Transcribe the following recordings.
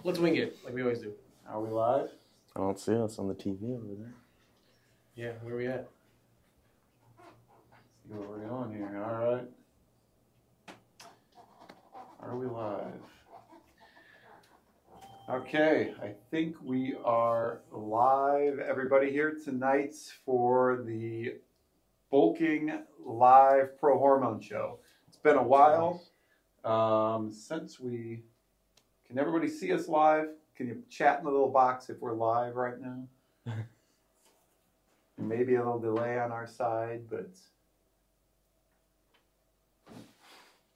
Let's wing it, like we always do. Are we live? I don't see us on the TV over there. Yeah, where are we at? See what we're doing here. All right. Are we live? Okay, I think we are live, everybody, here tonight for the Bulking Live Pro Hormone Show. It's been a while since we... Can everybody see us live? Can you chat in the little box if we're live right now? Maybe a little delay on our side, but... Let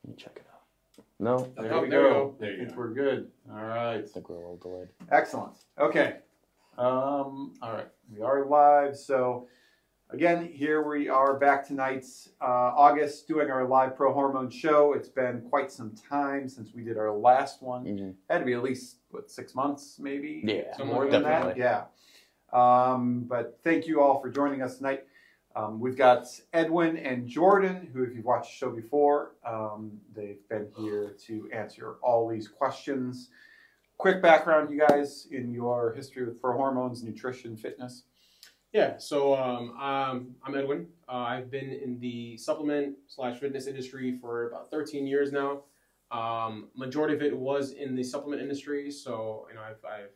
me check it out. No? There we there go. we go. I think we're good. All right. I think we're a little delayed. Excellent. Okay. All right. We are live. So, again, here we are back tonight, August, doing our live Pro Hormone Show. It's been quite some time since we did our last one. Mm-hmm. Had to be at least, what, 6 months, maybe? Yeah, More than definitely. that? Yeah. But thank you all for joining us tonight. We've got Edwin and Jordan, who, if you've watched the show before, they've been here to answer all these questions. Quick background, you guys, in your history with Prohormones, nutrition, fitness. Yeah, so I'm Edwin. I've been in the supplement/fitness industry for about 13 years now. Majority of it was in the supplement industry, so I've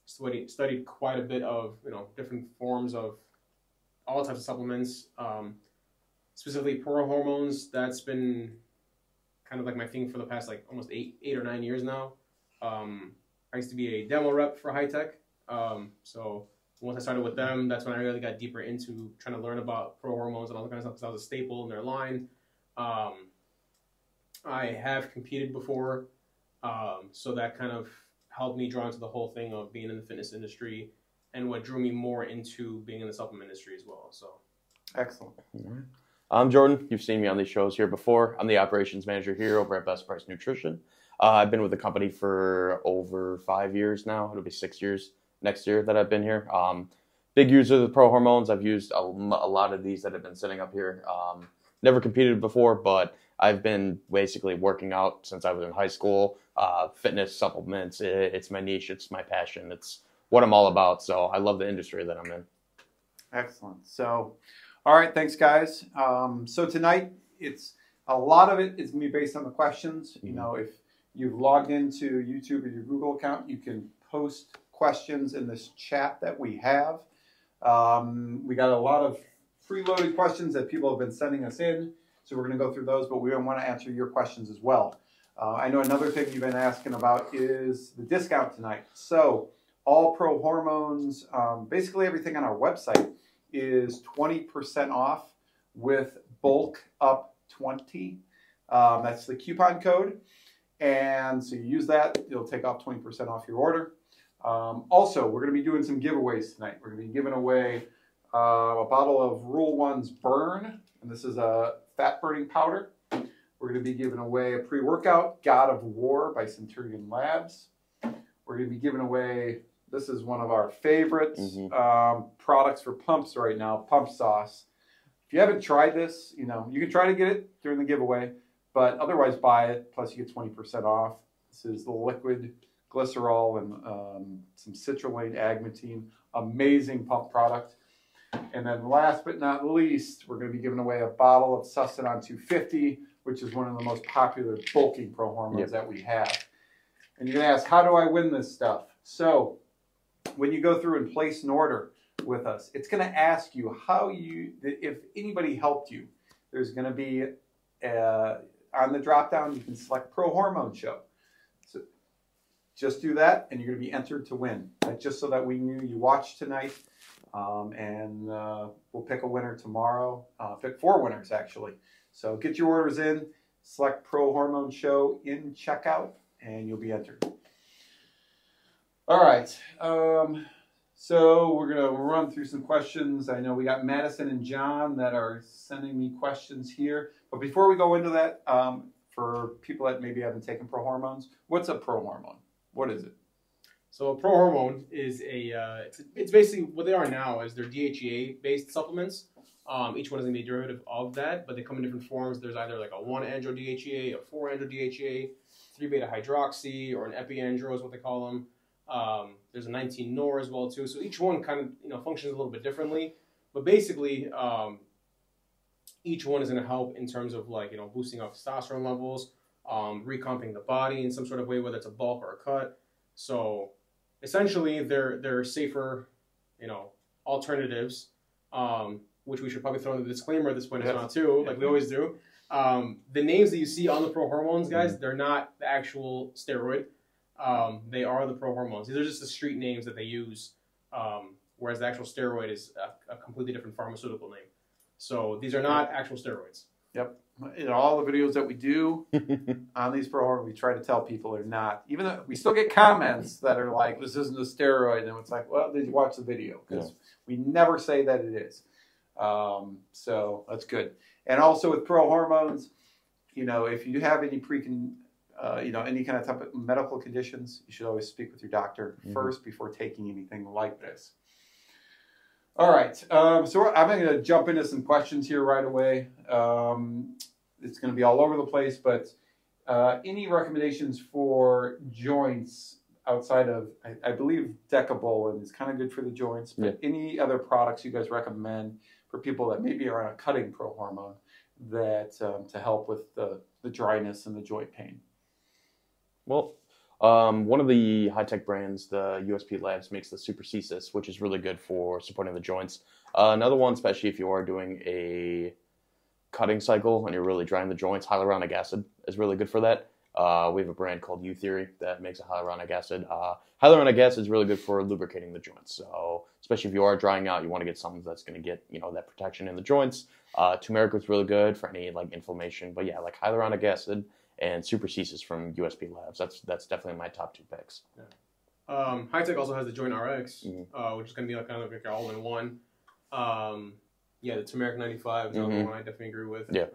studied quite a bit of different forms of all types of supplements, specifically Prohormones. That's been kind of like my thing for the past like almost eight or 9 years now. I used to be a demo rep for High Tech, so once I started with them, that's when I really got deeper into trying to learn about Prohormones and all that kind of stuff because I was a staple in their line. I have competed before, so that kind of helped me draw into the whole thing of being in the fitness industry and what drew me more into being in the supplement industry as well. So, Excellent. Right. I'm Jordan. You've seen me on these shows here before. I'm the operations manager here over at Best Price Nutrition. I've been with the company for over 5 years now. It'll be 6 years next year that I've been here. Big user of the Pro Hormones. I've used a lot of these that have been sitting up here. Never competed before, but I've been basically working out since I was in high school. Fitness, supplements, it's my niche, it's my passion, it's what I'm all about. So I love the industry that I'm in. Excellent. So, all right, thanks, guys. So tonight, a lot of it is going to be based on the questions. You know, if you've logged into YouTube or your Google account, you can post questions in this chat that we have. We got a lot of preloaded questions that people have been sending us in, so we're going to go through those, but we want to answer your questions as well. I know another thing you've been asking about is the discount tonight. So all Pro Hormones, basically everything on our website is 20% off with bulk up 20. That's the coupon code. And so you use that, it'll take off 20% off your order. Also, we're going to be doing some giveaways tonight. We're going to be giving away a bottle of Rule 1's Burn, and this is a fat-burning powder. We're going to be giving away a pre-workout, God of War by Centurion Labs. We're going to be giving away, this is one of our favorite products for pumps right now, Pump Sauce. If you haven't tried this, you can try to get it during the giveaway, but otherwise buy it, plus you get 20% off. This is the liquid glycerol and some citrulline agmatine, amazing pump product. And then last but not least, we're going to be giving away a bottle of Sustanon 250, which is one of the most popular bulking Pro Hormones that we have. And you're going to ask, how do I win this stuff? So when you go through and place an order with us, it's going to ask you if anybody helped you. There's going to be, on the drop-down, you can select Pro Hormone Show. So just do that, and you're going to be entered to win. Just so that we knew you watched tonight. And we'll pick a winner tomorrow. Pick 4 winners, actually. So get your orders in, select Pro Hormone Show in checkout, and you'll be entered. All right. So we're going to run through some questions. I know we got Madison and John that are sending me questions here. But before we go into that, for people that maybe haven't taken Pro Hormones, what's a Pro Hormone? What is it? So a Prohormone is it's basically what they are now is they're DHEA-based supplements. Each one is going to be a derivative of that, but they come in different forms. There's either like a 1-andro DHEA, a 4-andro DHEA, 3-beta-hydroxy or an epiandro is what they call them. There's a 19-nor as well too. So each one kind of functions a little bit differently, but basically each one is going to help in terms of boosting up testosterone levels, recomping the body in some sort of way, whether it's a bulk or a cut. So essentially they're safer, alternatives, which we should probably throw in the disclaimer at this point as well too, like we always do. The names that you see on the Prohormones, guys, they're not the actual steroid. They are the Prohormones. These are just the street names that they use, whereas the actual steroid is a completely different pharmaceutical name. So these are not actual steroids. Yep. In all the videos that we do on these Prohormones, we try to tell people they're not. Even though we still get comments that are like, this isn't a steroid. And it's like, well, did you watch the video? Because we never say that it is. So that's good. And also with Prohormones, if you have any any kind of type of medical conditions, you should always speak with your doctor first before taking anything like this. All right. So I'm going to jump into some questions here right away. It's going to be all over the place, but any recommendations for joints outside of, I believe Decabolin is kind of good for the joints, but any other products you guys recommend for people that maybe are on a cutting prohormone that to help with the dryness and the joint pain? Well, one of the high-tech brands, the USP Labs, makes the Supercesis, which is really good for supporting the joints. Another one, especially if you are doing a cutting cycle and you're really drying the joints, hyaluronic acid is really good for that. We have a brand called U-Theory that makes a hyaluronic acid. Hyaluronic acid is really good for lubricating the joints. So especially if you are drying out, you want to get something that's going to get, that protection in the joints. Turmeric is really good for any inflammation. But yeah, hyaluronic acid and Supercesis from USP Labs. That's definitely my top 2 picks. Yeah. High-Tech also has the Joint RX, which is going to be kind of like an all-in-one. The Turmeric 95 is another one I definitely agree with. Yeah.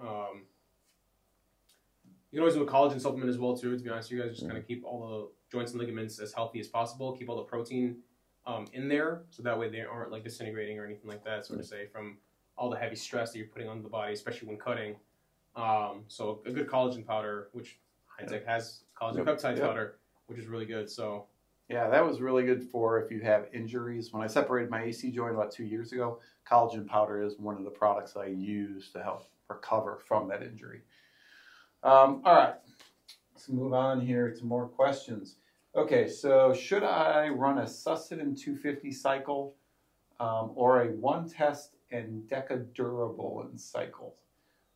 You can always do a collagen supplement as well too. To be honest, you guys just kind of keep all the joints and ligaments as healthy as possible. Keep all the protein in there, so that way they aren't disintegrating or anything like that. Sort of say from all the heavy stress that you're putting on the body, especially when cutting. So a good collagen powder, which High-Tech has collagen peptide powder, which is really good. So yeah, that was really good for if you have injuries. When I separated my AC joint about 2 years ago, collagen powder is one of the products I use to help recover from that injury. All right, let's move on here to more questions. Okay, so should I run a Succeedin 250 cycle or a 1-test and Decadurabolin cycle?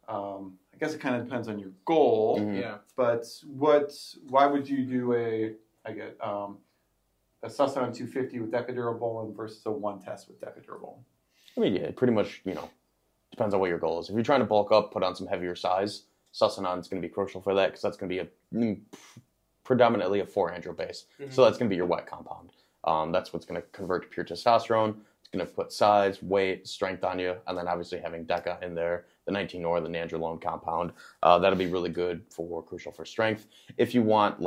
I guess it kind of depends on your goal. Yeah. But why would you do a Succeedin 250 with Decadurabolin versus a 1-test with Decadurabolin? I mean, yeah, it pretty much, depends on what your goal is. If you're trying to bulk up, put on some heavier size, Succeedin is going to be crucial for that because that's going to be predominantly a 4-andro base. So that's going to be your wet compound. That's what's going to convert to pure testosterone. It's going to put size, weight, strength on you, and then obviously having Deca in there, the 19-nor, the nandrolone compound. That'll be really good crucial for strength. If you want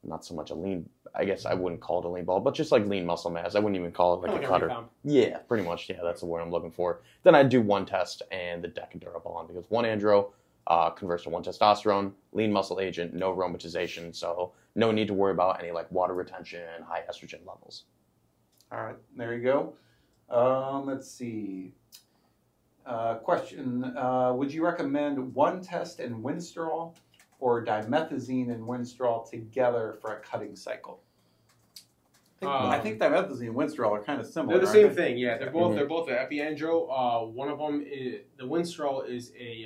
not so much a lean, I guess I wouldn't call it a lean ball, but just lean muscle mass. I wouldn't even call it a cutter. Yeah, pretty much. Yeah, that's the word I'm looking for. Then I'd do 1-test and the Decadurabolin because 1-andro converts to 1-testosterone, lean muscle agent, no aromatization, so no need to worry about any water retention, high estrogen levels. All right, there you go. Let's see. Question, would you recommend 1-test and Winstrol or dimethazine and Winstrol together for a cutting cycle? I think dimethazine and Winstrol are kind of similar. They're the same thing, yeah. They're both the epiandro. One of them is the Winstrol is a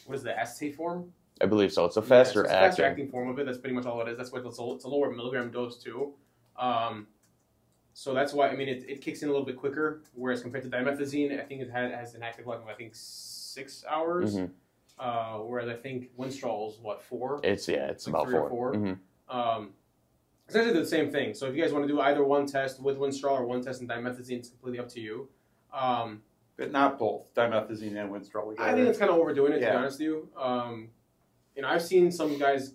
what is the acetate form? I believe so. It's a faster acting form of it. That's pretty much all it is. That's why it's a lower milligram dose too. So that's why it kicks in a little bit quicker. Whereas compared to dimethazine, I think it has an active life of 6 hours. Whereas I think Winstrol is 4? It's about 3 or 4. Essentially the same thing. So if you guys want to do either 1-test with Winstrol or 1-test and dimethazine, it's completely up to you. But not both dimethazine and Winstrol together. I think it's kind of overdoing it, to be honest with you. I've seen some guys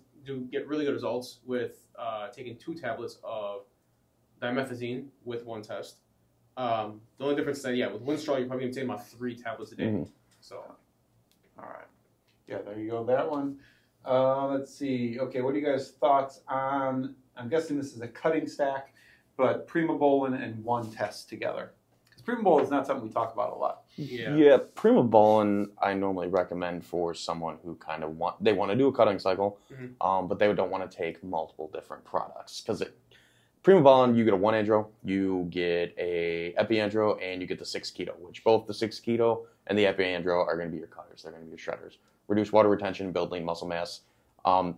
get really good results with taking 2 tablets of dimethazine with 1-test. The only difference is that, with Winstrol, you're probably going to take about 3 tablets a day. So, all right. Yeah, there you go, that one. Let's see. Okay, what are you guys' thoughts on? I'm guessing this is a cutting stack, but Primobolan and One test together. Because Primobolan is not something we talk about a lot. Yeah, Primobolan I normally recommend for someone who kind of want to do a cutting cycle, but they don't want to take multiple different products. Because Primobolan, you get a 1-andro, you get a epiandro, and you get the 6-keto, which both the 6-keto and the epiandro are going to be your cutters. They're going to be your shredders. Reduce water retention, build lean muscle mass. I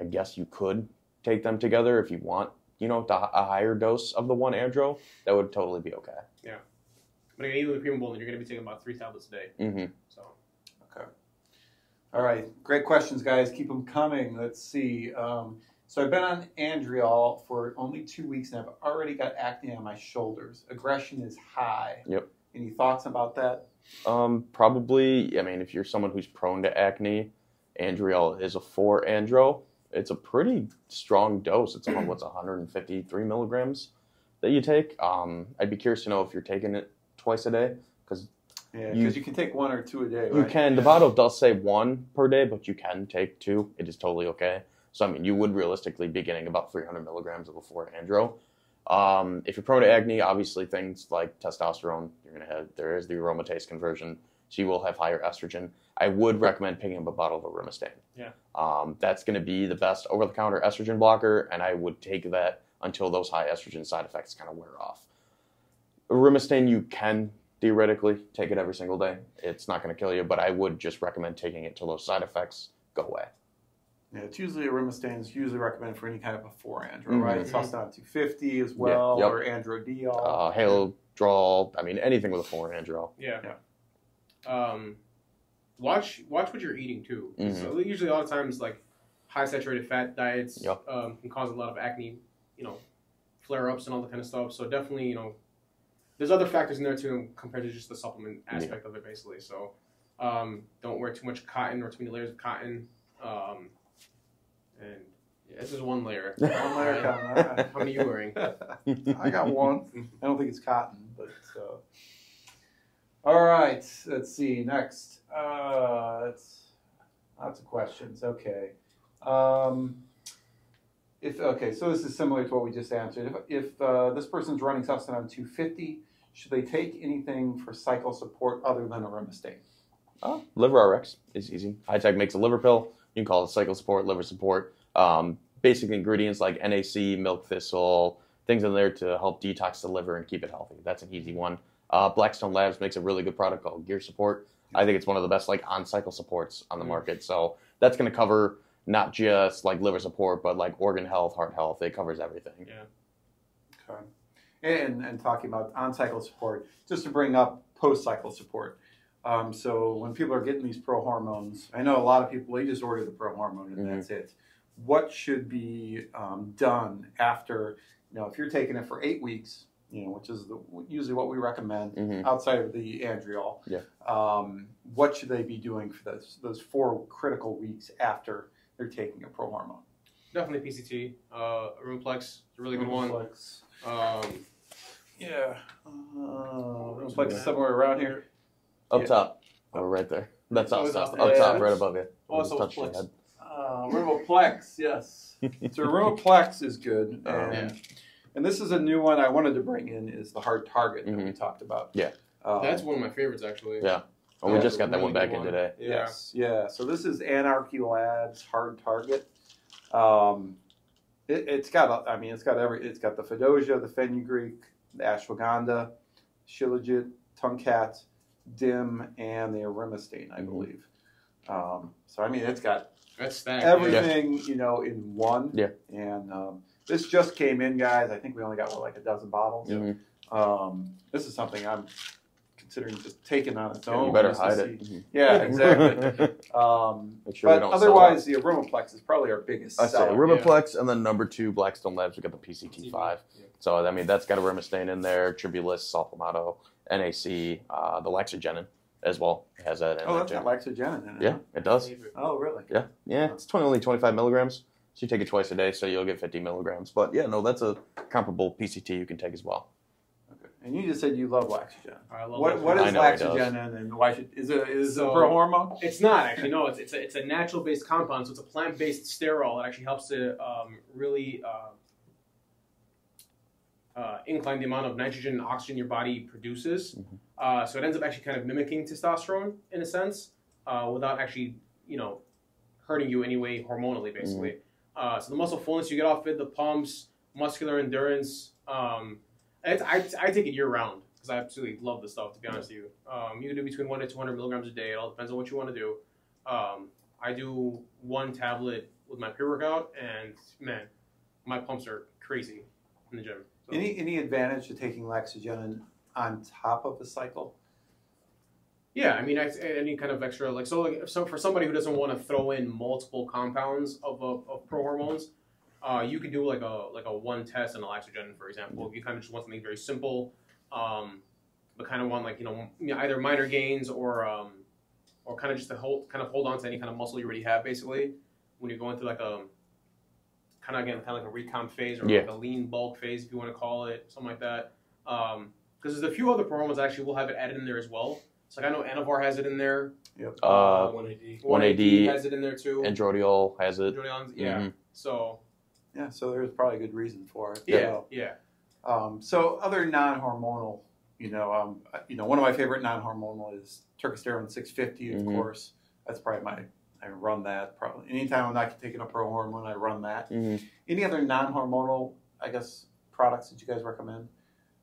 guess you could take them together if you want, a higher dose of the 1-andro. That would totally be okay. Yeah. But again, even with Primobolan, you're going to be taking about 3 tablets a day. Mm-hmm. So. Okay. All right. Great questions, guys. Keep them coming. Let's see. So I've been on Andriol for only 2 weeks, and I've already got acne on my shoulders. Aggression is high. Yep. Any thoughts about that? Probably, if you're someone who's prone to acne, Andriol is a 4-andro. It's a pretty strong dose. It's 153 milligrams that you take. I'd be curious to know if you're taking it twice a day, because you can take 1 or 2 a day, right? You can. The bottle does say 1 per day, but you can take 2. It is totally okay. So, you would realistically be getting about 300 milligrams of a 4-andro. If you're prone to acne, obviously things like testosterone, there is the aromatase conversion, so you will have higher estrogen. I would recommend picking up a bottle of aromatase. Yeah. That's going to be the best over-the-counter estrogen blocker, and I would take that until those high estrogen side effects kind of wear off. Aromatase, you can theoretically take it every single day. It's not going to kill you, but I would just recommend taking it till those side effects go away. Yeah, it's usually aromatase is usually recommended for any kind of a 4-andro, right? It's also on 250 as well, or androdiol. Halodrol, anything with a 4-andro. Yeah. Watch what you're eating too. So usually a lot of times like high saturated fat diets can cause a lot of acne, flare ups and all that kind of stuff. So definitely, there's other factors in there too compared to just the supplement aspect of it basically. So don't wear too much cotton or too many layers of cotton. And this is 1 layer. 1 layer cotton. All right. How many are you wearing? I got 1. I don't think it's cotton, but all right. Let's see next. It's lots of questions. Okay. So this is similar to what we just answered. If this person's running Supp on 250, should they take anything for cycle support other than aromatase? Liver RX is easy. High-tech makes a liver pill. You can call it cycle support, liver support. Basic ingredients like NAC, milk thistle, things in there to help detox the liver and keep it healthy. That's an easy one. Blackstone Labs makes a really good product called Gear Support. I think it's one of the best on-cycle supports on the market. So that's going to cover not just liver support, but organ health, heart health. It covers everything. Yeah. Okay. And talking about on-cycle support, just to bring up post-cycle support. So when people are getting these Prohormones, I know a lot of people, they just order the Prohormone and that's it. What should be done after, if you're taking it for 8 weeks, which is usually what we recommend outside of the Andriol. Yeah. What should they be doing for those 4 critical weeks after they're taking a Prohormone? Definitely PCT. Aromatase is a really good one. Aromatase is somewhere around here. Up top. Oh, right there. That's up top, right above you. Also touch your head. Aromatase, yes. So Aromatase is good. And this is a new one I wanted to bring in, is the hard target that we talked about. Yeah. That's one of my favorites, actually. Yeah. Oh, we just got that one back in today. Yes. Yeah. So this is Anarchy Labs Hard Target. It's got the Fedosia, the fenugreek, the ashwagandha, shilajit, tungcat, dim, and the aromatase, I believe. It's got everything, in one. Yeah. And this just came in, guys. I think we only got a dozen bottles. This is something I'm considering just taking on its own. You better hide it. Yeah, exactly. But otherwise, the Aromatase is probably our biggest seller. Aromatase, and then number 2, Blackstone Labs, we got the PCT5. Yeah. So, that's got aromatase in there, Tribulus, Sulfamato, NAC, the Lexogenin as well. It has that in there. That's got Lexogenin in it. Yeah, it does. Oh, really? Yeah. Yeah, it's only 25 milligrams. So you take it twice a day, so you'll get 50 milligrams. But, that's a comparable PCT you can take as well. Okay. And you just said you love Laxogen. I love What is Laxogen and why should is it a prohormone? It's not actually. No, it's a natural based compound. So it's a plant based sterol that actually helps to really incline the amount of nitrogen and oxygen your body produces. So it ends up actually kind of mimicking testosterone in a sense, without actually hurting you anyway hormonally basically. So the muscle fullness you get off it, the pumps, muscular endurance. I take it year round because I absolutely love this stuff, to be honest with you. You can do between 100 to 200 milligrams a day. It all depends on what you want to do. I do 1 tablet with my pre-workout, and man, my pumps are crazy in the gym. So. Any advantage to taking Laxogen on top of the cycle? Yeah, I mean, any kind of extra, so for somebody who doesn't want to throw in multiple compounds of prohormones, you could do like a one test and a Laxogen, for example. If you kind of just want something very simple, but kind of want either minor gains or kind of just to hold on to any kind of muscle you already have, basically, when you're going through like a kind of like a recomp phase or like a lean bulk phase, if you want to call it, something like that. Because there's a few other prohormones that actually will have it added in there as well. So like I know Anavar has it in there. Yep. 1AD has it in there too. Androdiol has it. Yeah. So. Yeah, so there's probably a good reason for it. Yeah. So other non-hormonal, one of my favorite non-hormonal is Turkisterone 650, of course. That's probably I run that probably. Anytime I'm not taking a prohormone, I run that. Any other non-hormonal, I guess, products that you guys recommend?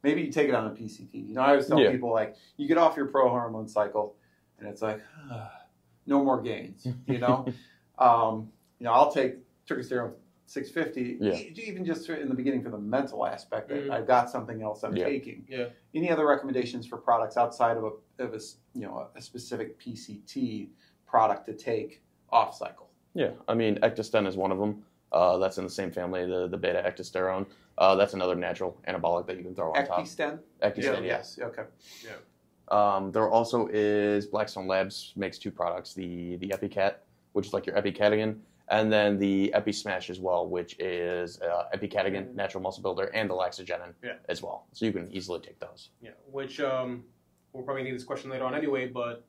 Maybe you take it on a PCT. I always tell people, like, you get off your prohormone cycle, and it's like, no more gains, I'll take Turkisterone 650, even just in the beginning for the mental aspect that I've got something else I'm taking. Yeah. Any other recommendations for products outside of a specific PCT product to take off cycle? Yeah, I mean, Ectosten is one of them. That's in the same family, the beta ectosterone. That's another natural anabolic that you can throw on top. Ectosten? Ectosten, yes. Okay. Yeah. There also is Blackstone Labs makes 2 products: the EpiCat, which is like your epicatagon, and then the EpiSmash as well, which is epicatagon, natural muscle builder, and the Laxogenin as well. So you can easily take those. Yeah, which we'll probably need this question later on anyway, but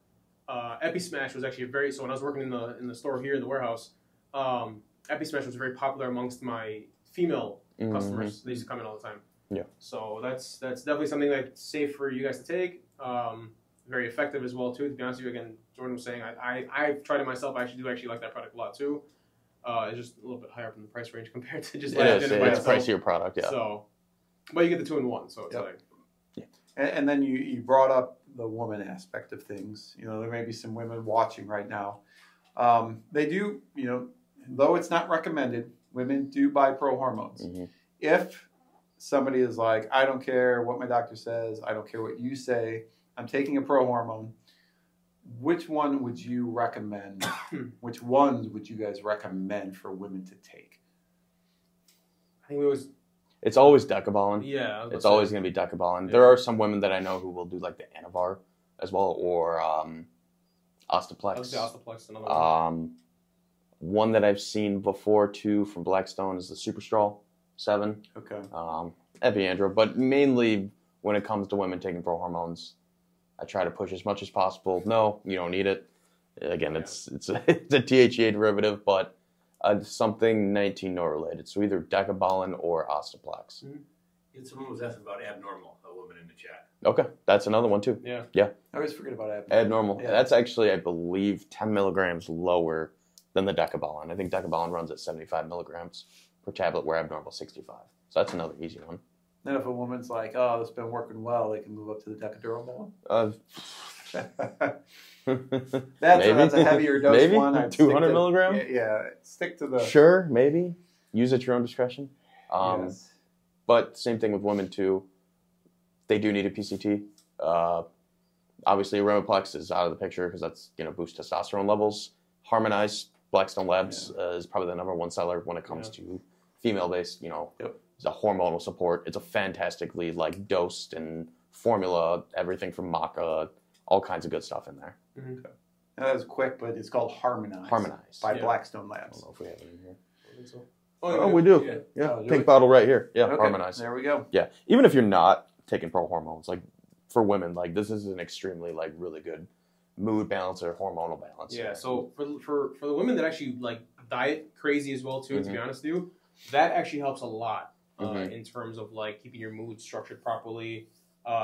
EpiSmash was actually so when I was working in the store here in the warehouse, EpiSmash was very popular amongst my female customers. They used to come in all the time. Yeah. So that's definitely something that's safe for you guys to take. Very effective as well too. To be honest with you, again, Jordan was saying I've tried it myself. I actually like that product a lot too. It's just a little bit higher up in the price range compared to just it's a pricier product. Yeah. So, but you get the 2-in-1. So it's like. Yeah. And then you brought up the woman aspect of things. There may be some women watching right now. They do, though it's not recommended, women do buy prohormones. If somebody is like, I don't care what my doctor says, I don't care what you say, I'm taking a prohormone, which one would you recommend? Which ones would you guys recommend for women to take? I think it's always Decabolin. Yeah. It's always going to be Decabolin. Yeah. There are some women that I know who will do like the Anavar as well, or Ostaplex. I would say Ostaplex, another one. One that I've seen before too from Blackstone is the Superstrol 7. Okay. Epiandro, but mainly when it comes to women taking prohormones, I try to push as much as possible. No, you don't need it. Again, it's a THCA derivative, but something 19 related. So either Decabolin or Ostaplex. Someone was asking about abnormal, a woman in the chat. Okay, that's another one too. Yeah. I always forget about abnormal. Abnormal. Yeah. That's actually, I believe, 10 milligrams lower than the Decabolin. I think Decabolin runs at 75 milligrams per tablet, where abnormal 65. So that's another easy one. Then if a woman's like, oh, it's been working well, they can move up to the Decadural one. That's a heavier dose maybe? one. I'd 200 milligrams? Yeah, stick to the... Sure, maybe. Use at your own discretion. Yes. But same thing with women too. They do need a PCT. Obviously, Remiplex is out of the picture because that's boost testosterone levels. Harmonize, Blackstone Labs is probably the #1 seller when it comes to female-based. It's a hormonal support. It's a fantastically dosed and formula, everything from maca, all kinds of good stuff in there. Mm-hmm. Okay. Now, that was quick, but it's called Harmonize. Harmonize by Blackstone Labs. I don't know if we have it in here. I think so. Oh, we do. Yeah, pink bottle right here. Yeah, okay. Harmonize. There we go. Yeah, even if you're not taking prohormones. Like for women, like this is an extremely like really good mood balance or hormonal balance. Yeah. So for the women that actually like diet crazy as well too, to be honest with you, that actually helps a lot in terms of like keeping your mood structured properly,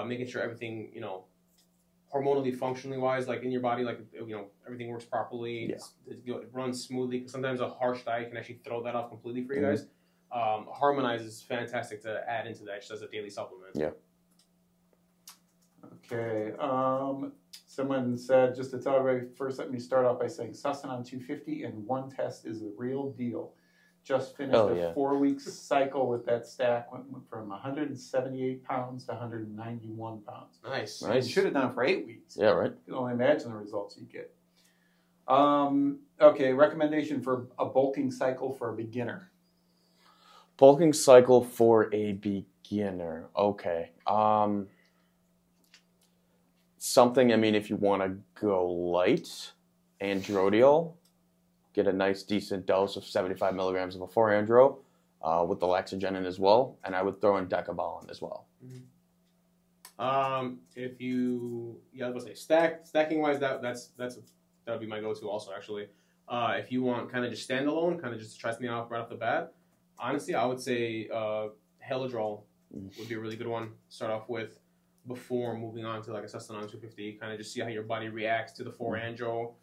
making sure everything, you know, hormonally, functionally wise, like in your body, like, you know, everything works properly, it runs smoothly. Because sometimes a harsh diet can actually throw that off completely for you guys. Harmonize is fantastic to add into that just as a daily supplement. Yeah. Okay. Someone said, just to tell everybody, first let me start off by saying Sustanon 250 and one test is the real deal. Just finished a 4-week cycle with that stack, went from 178 pounds to 191 pounds. Nice. You should have done it for 8 weeks. Yeah, right. You can only imagine the results you get. Okay, recommendation for a bulking cycle for a beginner. Bulking cycle for a beginner. Okay. Something, I mean, if you want to go light, androdiol, get a nice decent dose of 75 milligrams of a 4-andro with the laxogenin as well, and I would throw in decabolin as well. If you, I was gonna say stacking wise, that would be my go-to also actually. If you want kind of just standalone, kind of just to try something out right off the bat, honestly, I would say Haladrol would be a really good one to start off with before moving on to like a Sustanon 250, kind of just see how your body reacts to the 4-andro.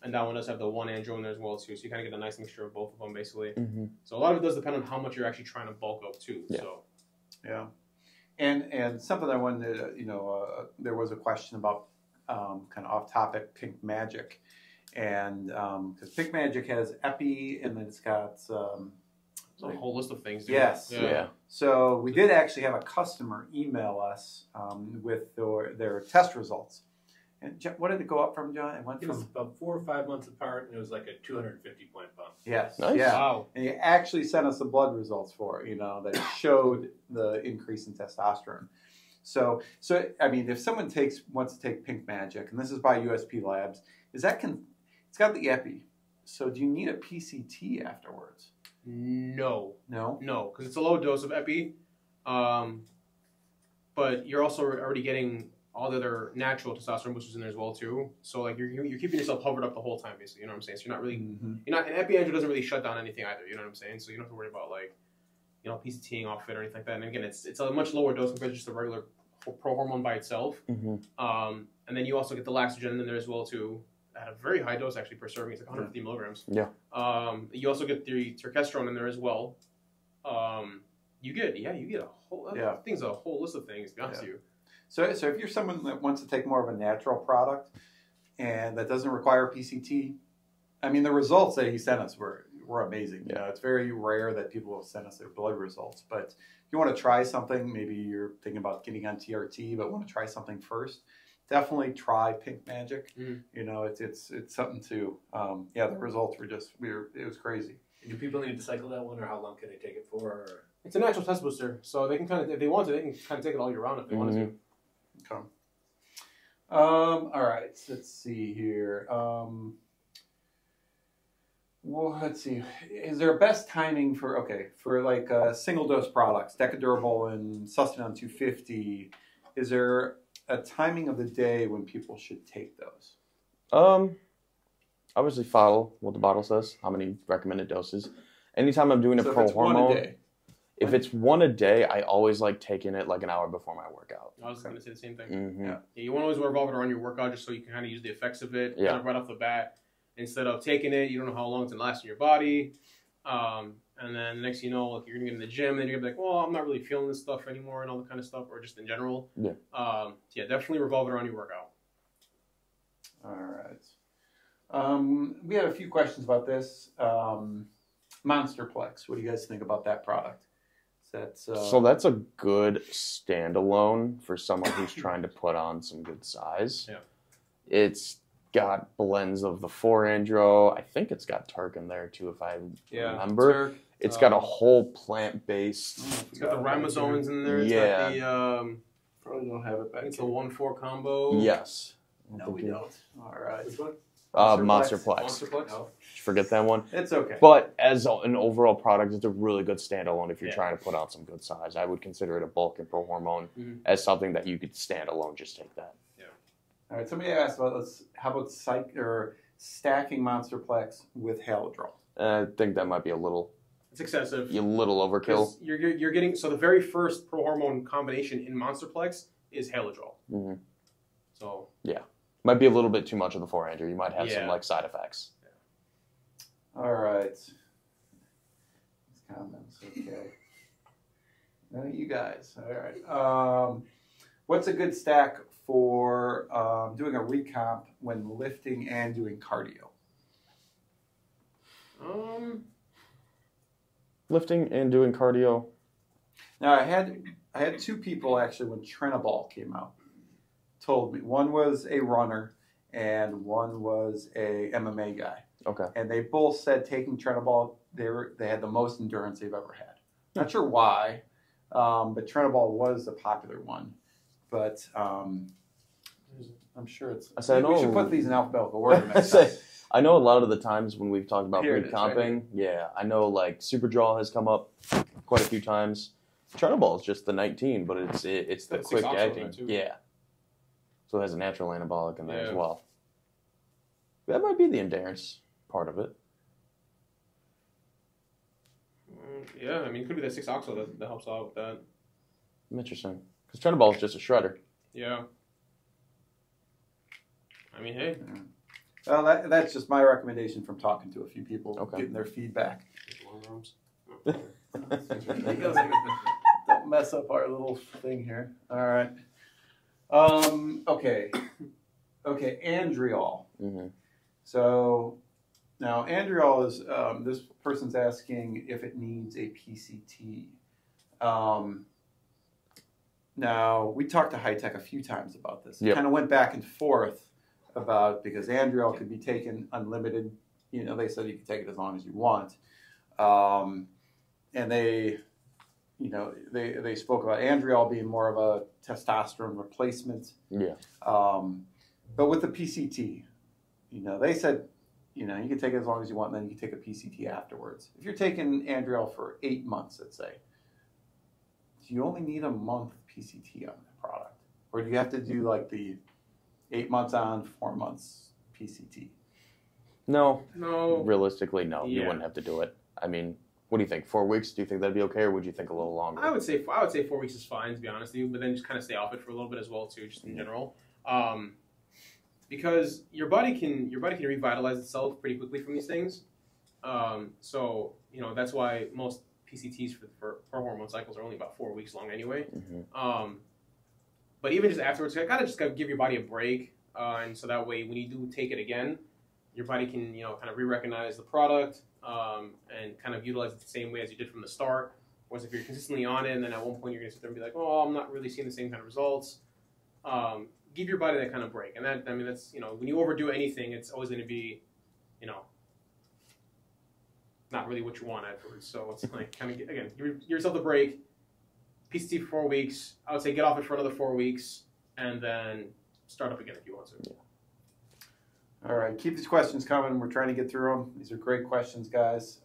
And that one does have the 1-andro in there as well too, so you kind of get a nice mixture of both of them basically. So a lot of it does depend on how much you're actually trying to bulk up too. Yeah. So yeah, and something I wanted to, there was a question about kind of off topic Pink Magic, and because Pink Magic has epi and then it's got a whole list of things. Dude. Yes. Yeah. So we did actually have a customer email us with their test results. And what did it go up from, John? It went from about 4 or 5 months apart, and it was like a 250-point bump. Yes. Nice. Yeah. Wow. And he actually sent us the blood results for it, that showed the increase in testosterone. So I mean, if someone wants to take Pink Magic, and this is by USP Labs, it's got the epi. So do you need a PCT afterwards? No, No, because it's a low dose of epi, but you're also already getting all the other natural testosterone boosters in there as well too. So like you're keeping yourself hovered up the whole time, basically. You know what I'm saying? So you're not really an epi andro doesn't really shut down anything either. You know what I'm saying? So you don't have to worry about like PCTing off it or anything like that. And again, it's a much lower dose compared to just a regular prohormone by itself. And then you also get the laxogenin in there as well too. At a very high dose actually per serving, it's like 150 milligrams. Yeah. You also get the terkestrone in there as well. You get a whole thing's a whole list of things. To be honest with you. So if you're someone that wants to take more of a natural product and that doesn't require PCT, I mean the results that he sent us were amazing. Yeah. It's very rare that people will send us their blood results. But if you want to try something, maybe you're thinking about getting on TRT but want to try something first, definitely try Pink Magic. It's something to the results were just it was crazy. Do people need to cycle that one, or how long can they take it for? Or? It's a natural test booster, so they can kind of, if they want to, they can kind of take it all year round if they wanted to. Okay. All right. Let's see here. Well, let's see. Is there a best timing for like single dose products, Decadurable and Sustanon 250? Is there a timing of the day when people should take those? Obviously follow what the bottle says, how many recommended doses. Anytime I'm doing a prohormone, if it's one a day, I always like taking it like an hour before my workout. I was going to say the same thing. Yeah, you want to always revolve it around your workout just so you can kind of use the effects of it kind of right off the bat. Instead of taking it, you don't know how long it's going to last in your body. And then next you know, like you're going to get in the gym, and then you're going to be like, well, I'm not really feeling this stuff anymore and all that kind of stuff, or just in general. Yeah. Definitely revolve it around your workout. All right. We had a few questions about this. Monsterplex, what do you guys think about that product? So that's a good standalone for someone who's trying to put on some good size. Yeah. It's got blends of the 4-andro. I think it's got Turk in there too, if I remember. Turk. It's got a whole plant-based. It's got the ribosomes in there. It's got the probably don't have it back. It's a 1-4 combo. Yes. No, we don't. All right. Which one? Monsterplex. Monsterplex. No. Forget that one. It's okay. But as an overall product, it's a really good standalone if you're trying to put out some good size. I would consider it a bulk and Prohormone as something that you could stand alone. Just take that. Yeah. All right. Somebody asked about how about stacking Monsterplex with Halodrol? I think that might be a little. It's excessive. A little overkill. You're getting the very first Prohormone combination in Monsterplex is Halodrol. Mm-hmm. So yeah, might be a little bit too much of the 4-andro. You might have some side effects. All right. These comments, okay. Now you guys. All right. What's a good stack for doing a recomp when lifting and doing cardio? Lifting and doing cardio. Now I had two people actually when Trenabol came out told me. One was a runner and one was a MMA guy. Okay. And they both said taking Trenabol, they had the most endurance they've ever had. Not sure why, but Trenabol was a popular one. But I'm sure it's. We should put these in alphabetical order next time. I know a lot of the times when we've talked about recomping, right I know like Superdraw has come up quite a few times. Trenabol is just the 19, but it's the quick acting. Yeah. So it has a natural anabolic in there as well. That might be the endurance part of it. Yeah, I mean, it could be that 6-oxo that helps out with that. Interesting. Because Trenabol is just a shredder. Yeah. I mean, hey. Well, that's just my recommendation from talking to a few people, getting their feedback. Don't mess up our little thing here. All right. Okay, Andriol. Mm-hmm. So now Andriol is this person's asking if it needs a PCT. Now we talked to High Tech a few times about this. Yep. Kind of went back and forth about because Andriol could be taken unlimited. You know, they said you could take it as long as you want, and they spoke about Andriol being more of a testosterone replacement. Yeah. But with the PCT, they said, you can take it as long as you want, and then you can take a PCT afterwards. If you're taking Andriol for 8 months, let's say, do you only need a month PCT on the product? Or do you have to do like the 8 months on, 4 months PCT? No. No. Realistically, no. You wouldn't have to do it. I mean, what do you think? 4 weeks? Do you think that'd be okay, or would you think a little longer? I would say 4 weeks is fine, to be honest with you, but then just kind of stay off it for a little bit as well too, just in general. Because your body can revitalize itself pretty quickly from these things. So that's why most PCTs for hormone cycles are only about 4 weeks long anyway. Mm-hmm. But even just afterwards, I gotta give your body a break, and so that way when you do take it again, your body can kind of re-recognize the product and kind of utilize it the same way as you did from the start. Whereas if you're consistently on it, and then at one point you're gonna sit there and be like, oh, I'm not really seeing the same kind of results. Give your body that kind of break, and that's when you overdo anything, it's always going to be, not really what you want afterwards. So it's like kind of give yourself the break. PCT for 4 weeks. I would say get off it for another 4 weeks, and then start up again if you want to. Yeah. All right, keep these questions coming. We're trying to get through them. These are great questions, guys.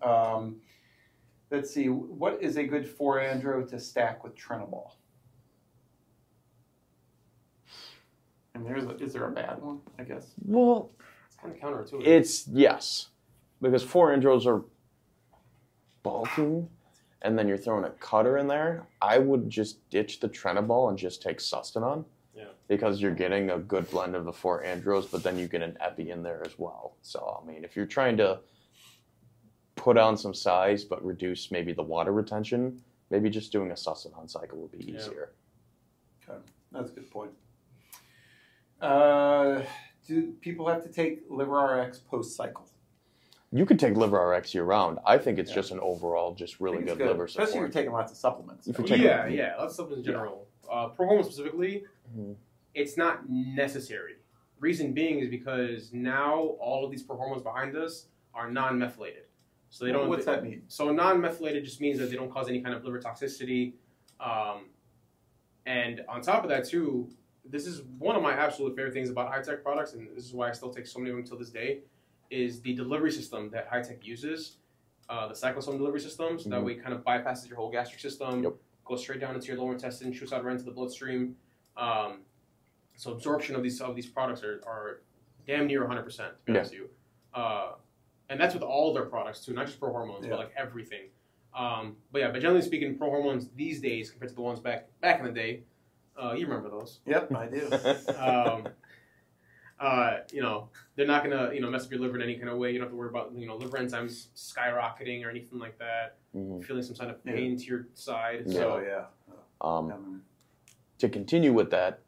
Let's see. What is a good 4-andro to stack with Trenabol? And is there a bad one, I guess? Well, it's kind of counterintuitive. It's yes, because 4-andros are bulking, and then you're throwing a cutter in there. I would just ditch the Trenabol and just take Sustanon. Yeah. Because you're getting a good blend of the 4-andros, but then you get an epi in there as well. So I mean, if you're trying to put on some size but reduce maybe the water retention, maybe just doing a Sustanon cycle would be easier. Okay, that's a good point. Do people have to take LiverRx post-cycle? You could take LiverRx year-round. I think it's just an overall, just really good liver support. Especially if you're taking lots of supplements. Lots of supplements in general. Prohormone specifically, it's not necessary. Reason being is because now all of these prohormones behind us are non-methylated. So they don't. What's that mean? So non-methylated just means that they don't cause any kind of liver toxicity. And on top of that too, this is one of my absolute favorite things about high-tech products, and this is why I still take so many of them till this day, is the delivery system that high-tech uses, the cyclosome delivery system, so that way it kind of bypasses your whole gastric system, goes straight down into your lower intestine, shoots out right into the bloodstream. So absorption of these products are damn near 100%, to be honest with you. And that's with all their products too, not just Prohormones, but like everything. But generally speaking, Prohormones these days compared to the ones back in the day, you remember those? Yep, I do. They're not gonna mess up your liver in any kind of way. You don't have to worry about liver enzymes skyrocketing or anything like that. Feeling some kind of pain to your side. To continue with that,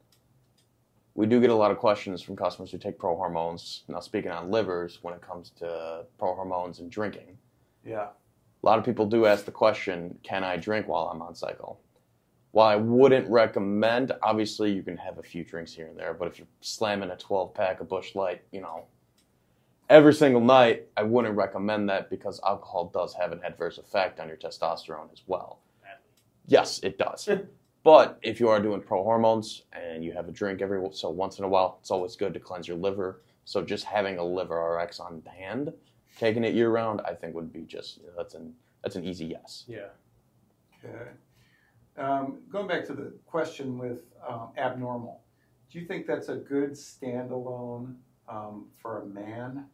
we do get a lot of questions from customers who take Prohormones. Now, speaking on livers, when it comes to Prohormones and drinking, a lot of people do ask the question, can I drink while I'm on cycle? While I wouldn't recommend, obviously you can have a few drinks here and there, but if you're slamming a 12-pack of Busch Light, every single night, I wouldn't recommend that because alcohol does have an adverse effect on your testosterone as well. Yes, it does. But if you are doing Prohormones and you have a drink so once in a while, it's always good to cleanse your liver. So just having a liver RX on hand, taking it year round, I think would be just that's an easy yes. Yeah. Okay. Going back to the question with abnormal, do you think that's a good standalone for a man?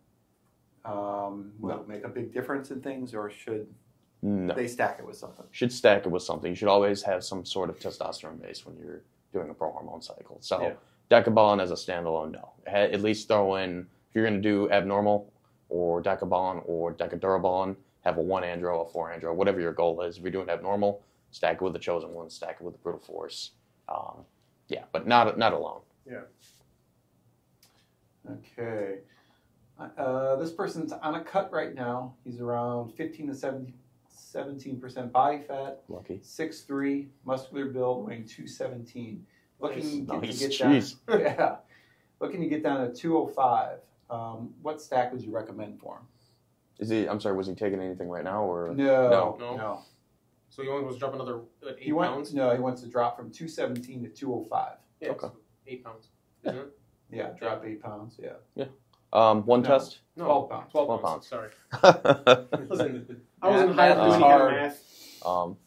Will it make a big difference in things, or should they stack it with something? Should stack it with something. You should always have some sort of testosterone base when you're doing a prohormone cycle. So Decabolin as a standalone, no. At least throw in, if you're going to do abnormal or Decabolin or Decadurabolin, have a 1-andro, a 4-andro, whatever your goal is. If you're doing abnormal, stack it with the Chosen One, stack it with the Brutal Force. But not alone. Yeah. Okay. This person's on a cut right now. He's around 15 to 17% body fat. Lucky. 6'3", muscular build, weighing 217. Looking to get down to 205. What stack would you recommend for him? Was he taking anything right now or No. So he only wants to drop another 8 pounds? No, he wants to drop from 217 to 205. Yeah, okay. So 8 pounds, isn't it? Yeah, drop 8 pounds, Yeah. Test? No, 12 pounds. 12 pounds. Sorry. Listen, I wasn't hired to do any kind of math.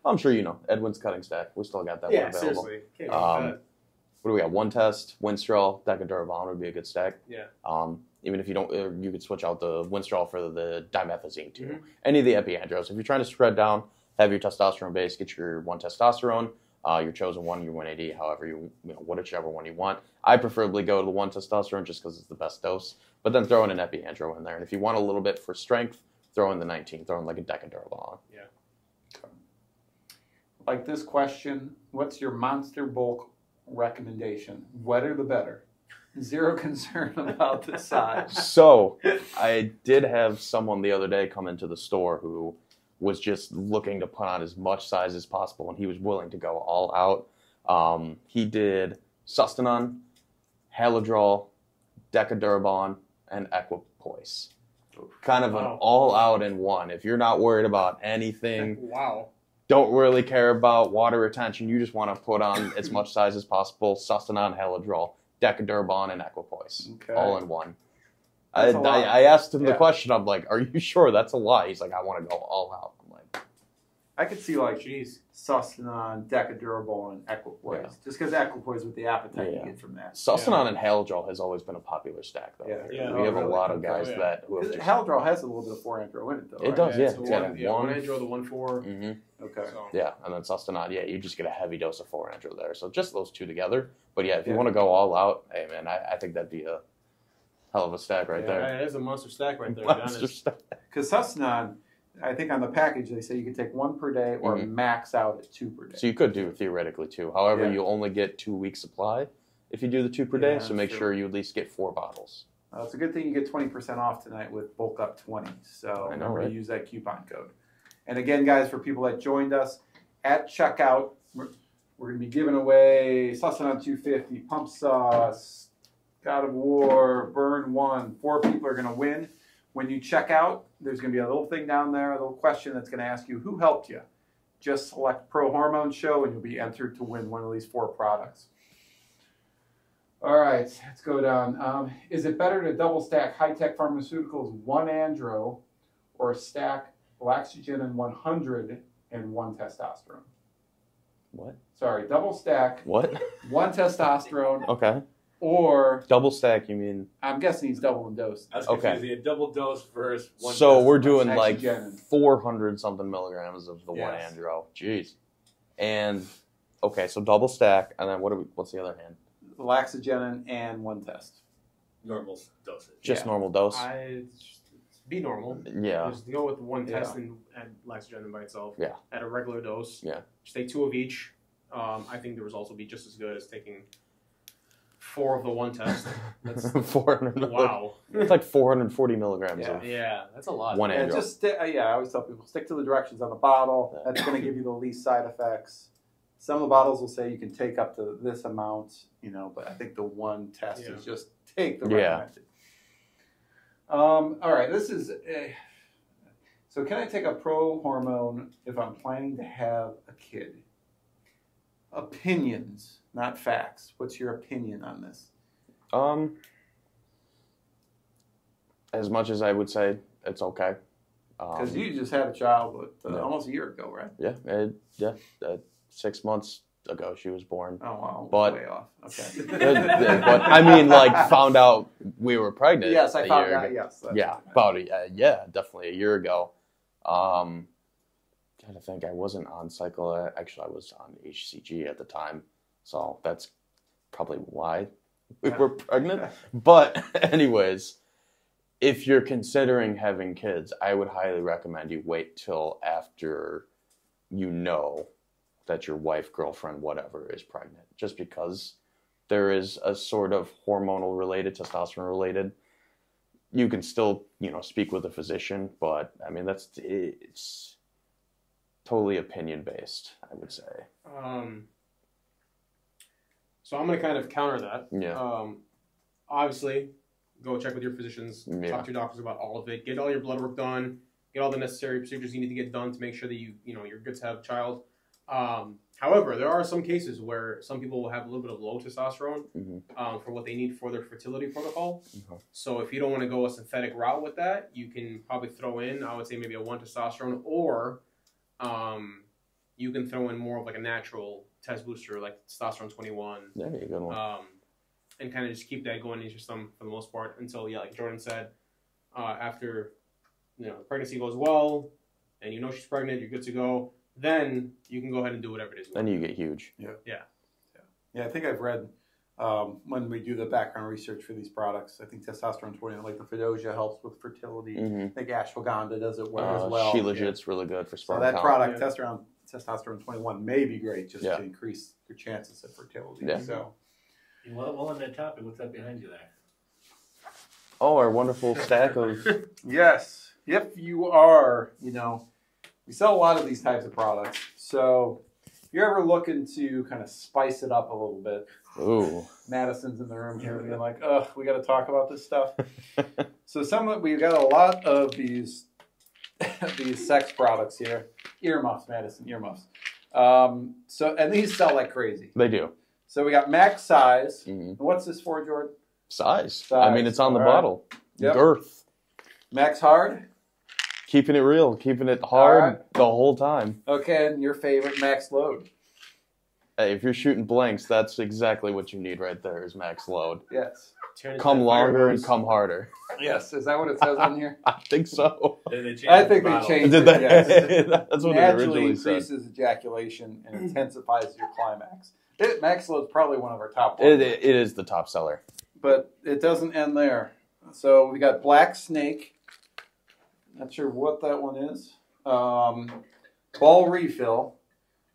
I'm sure you know. Edwin's cutting stack. We still got that one available. Seriously. Can't what do we got? 1 test, Winstrol, Decadurabolin would be a good stack. Yeah. Even if you don't, you could switch out the Winstrol for the dimethazine too. Any of the epiandros. If you're trying to spread down, have your testosterone base, get your 1 testosterone, your Chosen One, your 180, however whichever one you want. I preferably go to the 1 testosterone just because it's the best dose, but then throw in an epiandro in there. And if you want a little bit for strength, throw in the 19, throw in like a Decadurabolin. Yeah. Like this question, what's your monster bulk recommendation? Wetter the better. Zero concern about the size. So I did have someone the other day come into the store who was just looking to put on as much size as possible, and he was willing to go all out. He did Sustanon, Haladrol, Decadurabolin, and Equipoise. Kind of an all-out in one. If you're not worried about anything, don't really care about water retention, you just want to put on as much size as possible, Sustanon, Haladrol, Decadurabolin, and Equipoise, all in one. I asked him the question. I'm like, "Are you sure that's a lot?" He's like, "I want to go all out." I'm like, I could see like Sustanon, Decadurabolin, and Equipoise, just because Equipoise with the appetite you get from that. Sustanon and Haladrol has always been a paler stack, though. We have a lot of guys that who have Haladrol has a little bit of 4-andro in it, though. It does, It's got 1-andro, the 1,4. Okay. So. Yeah, and then Sustanon, you just get a heavy dose of 4-andro there. So just those two together. But if you want to go all out, hey man, I think that'd be a hell of a stack right there. It is a monster stack right there. Because Sustanon, I think on the package they say you can take 1 per day or max out at 2 per day. So you could do theoretically 2. However, you only get 2 weeks supply if you do the 2 per day. So make sure you at least get 4 bottles. It's a good thing you get 20% off tonight with Bulk Up 20. So remember to use that coupon code. And again, guys, for people that joined us at checkout, we're going to be giving away Sustanon 250, Pump Sauce, God of War, Burn 1. 4 people are going to win. When you check out, there's going to be a little thing down there, a little question that's going to ask you, who helped you? Just select Prohormone Show, and you'll be entered to win one of these 4 products. All right, let's go down. Is it better to double stack high-tech pharmaceuticals 1 andro or stack Laxogen 100 and 1 testosterone? What? Sorry, double stack What? 1 testosterone Okay. or Double stack, you mean? I'm guessing he's double in dose. I was Okay. confused. A double dose versus one. So test. we're doing like Laxogen. 400 something milligrams of the Yes. 1 andro. Jeez. And okay, so double stack, and then what's the other hand? Laxogen and 1 test. normal dosage. Just Yeah. normal dose. Be normal. Yeah. Just go with one Yeah. test and add Laxogen by itself. Yeah. At a regular dose. Yeah. Just take 2 of each. I think the results will be just as good as taking 4 of the one test. That's 400 milligrams. wow. It's like 440 milligrams Yeah. of Yeah, that's a lot. one Yeah, andro. just I always tell people stick to the directions on the bottle. That's going to give you the least side effects. Some of the bottles will say you can take up to this amount, but I think the one test is just take the recommended. All right, this is so can I take a Prohormone if I'm planning to have a kid? Opinions, not facts. What's your opinion on this? As much as I would say it's okay. Because you just had a child almost a year ago, right? Yeah, 6 months ago she was born. Oh wow, But- way off. Okay. But I mean, like, found out we were pregnant. Yes, I found year out. ago. Yes. that's Yeah, what I meant. about definitely a year ago. Trying to think, I wasn't on cycle. Actually, I was on HCG at the time, so that's probably why we were pregnant. But anyways, if you're considering having kids, I would highly recommend you wait till after you know that your wife, girlfriend, whatever is pregnant, just because there is a sort of hormonal related, testosterone related. You can still, speak with a physician, but I mean, it's totally opinion based, I would say. So I'm going to kind of counter that. Yeah. Obviously, go check with your physicians, talk to your doctors about all of it, get all your blood work done, get all the necessary procedures you need to get done to make sure that you're good to have a child. However, there are some cases where some people will have a little bit of low testosterone for what they need for their fertility protocol. So if you don't want to go a synthetic route with that, you can probably throw in, I would say, maybe a 1 testosterone, or you can throw in more of like a natural test booster, like testosterone 21. There you go. And kind of just keep that going in your system for the most part until, like Jordan said, after the pregnancy goes well, and she's pregnant, you're good to go. Then you can go ahead and do whatever it is. Then you get huge. Yeah, I think I've read when we do the background research for these products, I think testosterone 20, like the Fedosia helps with fertility. I think ashwagandha does it well as well. She legit's really good for sperm So that count. product, testosterone 21, may be great just to increase your chances of fertility. Yeah. So, Well, on that topic, what's that behind you there? Oh, our wonderful stack of... yes, if you are, we sell a lot of these types of products. So if you're ever looking to kind of spice it up a little bit, Ooh. Madison's in the room here being like, ugh, we got to talk about this stuff. So we've got a lot of these sex products here. Earmuffs, Madison, earmuffs. And these sell like crazy. They do. So we got max size. What's this for, Jordan? Size. I mean, it's on the all right. bottle. Yep. Girth. Max hard. Keeping it real. Keeping it hard right. the whole time. Okay, and your favorite max load. Hey, if you're shooting blanks, that's exactly what you need right there is max load. Yes. Come longer and come harder. Yes, is that what it says on here? I think so. I think they changed Did it. that? Yes. That's what they Naturally originally said. increases ejaculation and intensifies your climax. Max load's probably one of our top ones. It is the top seller. But it doesn't end there. So we got Black Snake. Not sure what that one is. Ball refill.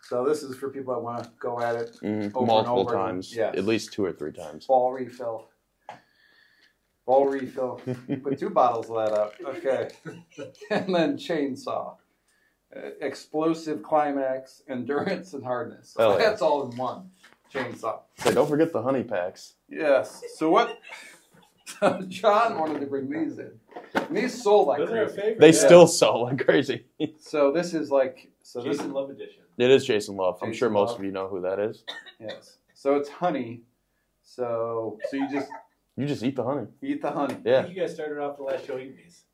So this is for people that want to go at it over multiple and over. times. Yes. At least 2 or 3 times. Ball refill. Ball refill. Put 2 bottles of that up. Okay. And then chainsaw. Explosive climax, endurance, and hardness. So Hell yeah. that's all in one. Chainsaw. Hey, don't forget the honey packs. Yes. So what? John wanted to bring these in. And these sold like Those are our crazy. favorite. They still sell like crazy. So this is like Jason Love edition. It is Jason Love. I'm Jason sure most Love. of you know who that is. Yes. So it's honey. So you just eat the honey. eat the honey. I Yeah. think you guys started off the last show eating these.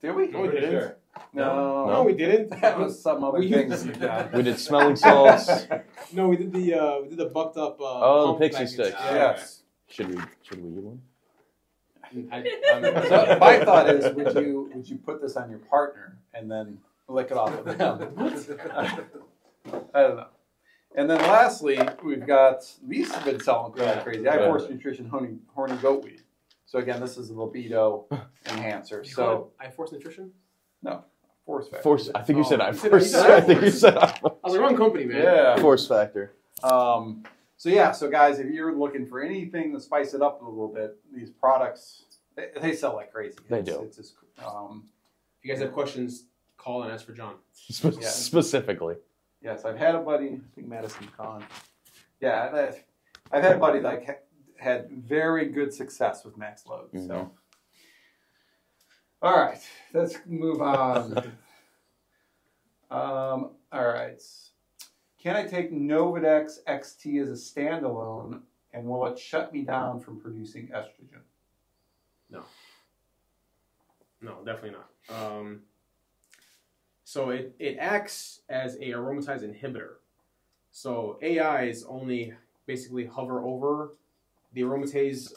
Did we? No, we Pretty didn't. sure. No, we didn't. That was some other We things used- we've done. We did smelling salts. No, we did the bucked up. Oh, the pump pixie packets. sticks. Yes. Should we eat one? So my thought is, would you put this on your partner and then lick it off of them? I don't know. And then lastly, we've got these have been selling kind of crazy. I Force Nutrition horny goat weed. So again, this is a libido enhancer. So I Force Nutrition. Force factor. Force. I think you said I You said- Force. you said I think you said I was the wrong company, man. Yeah. Force factor. So guys, if you're looking for anything to spice it up a little bit, these products they sell like crazy. They do. It's just, If you guys have questions, call and ask for John. Specifically. yes, I've had a buddy. I think Madison Kahn. Yeah, I've had a buddy that had very good success with max load. Mm-hmm. So, all right, let's move on. All right. Can I take Novadex XT as a standalone, and will it shut me down from producing estrogen? No, definitely not. So it acts as a aromatase inhibitor. So AIs only basically hover over the aromatase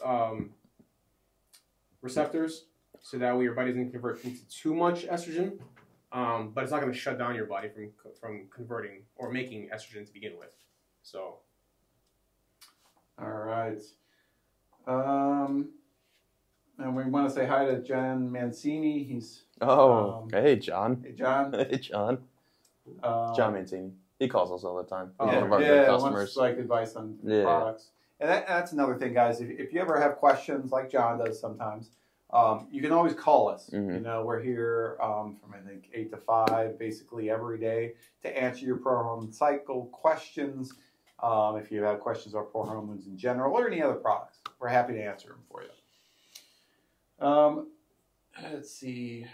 receptors, so that way your body doesn't convert into too much estrogen. But it's not going to shut down your body from converting or making estrogen to begin with. So. All right. And we want to say hi to John Mancini. He's Hey John. hey John. Hey John. John Mancini. He calls us all the time. He's Yeah, one of our good wants customers. like advice on Yeah. products. And that's another thing, guys. If you ever have questions, like John does sometimes, you can always call us. Mhm. You know, we're here from I think 8 to 5, basically every day, to answer your prohormone cycle questions. If you have questions about prohormones in general or any other products, we're happy to answer them for you. Let's see.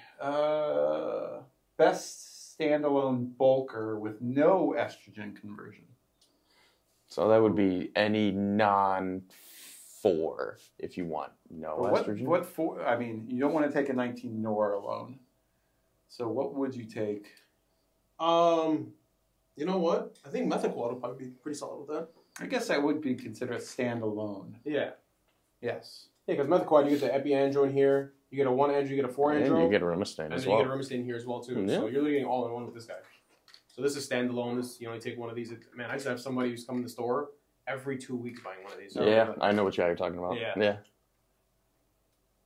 Best standalone bulker with no estrogen conversion. So that would be any non-4 if you want no estrogen. What for? I mean, you don't want to take a 19 nor alone. So what would you take? You know what? I think Methacquat will probably be pretty solid with that. I guess that would be considered a standalone. Yeah. Yes. Yeah, because Methacquat, you get the epiandro in here. You get a 1 andro, you get a 4 And andro. you get a Remistane and as then well. you get a Remistane here as well, too. Yeah. So you're literally getting all in one with this guy. So this is standalone. This you only take one of these. Man, I just have somebody who's coming to the store every 2 weeks buying one of these. Yeah, I know what guy you're talking about. Yeah.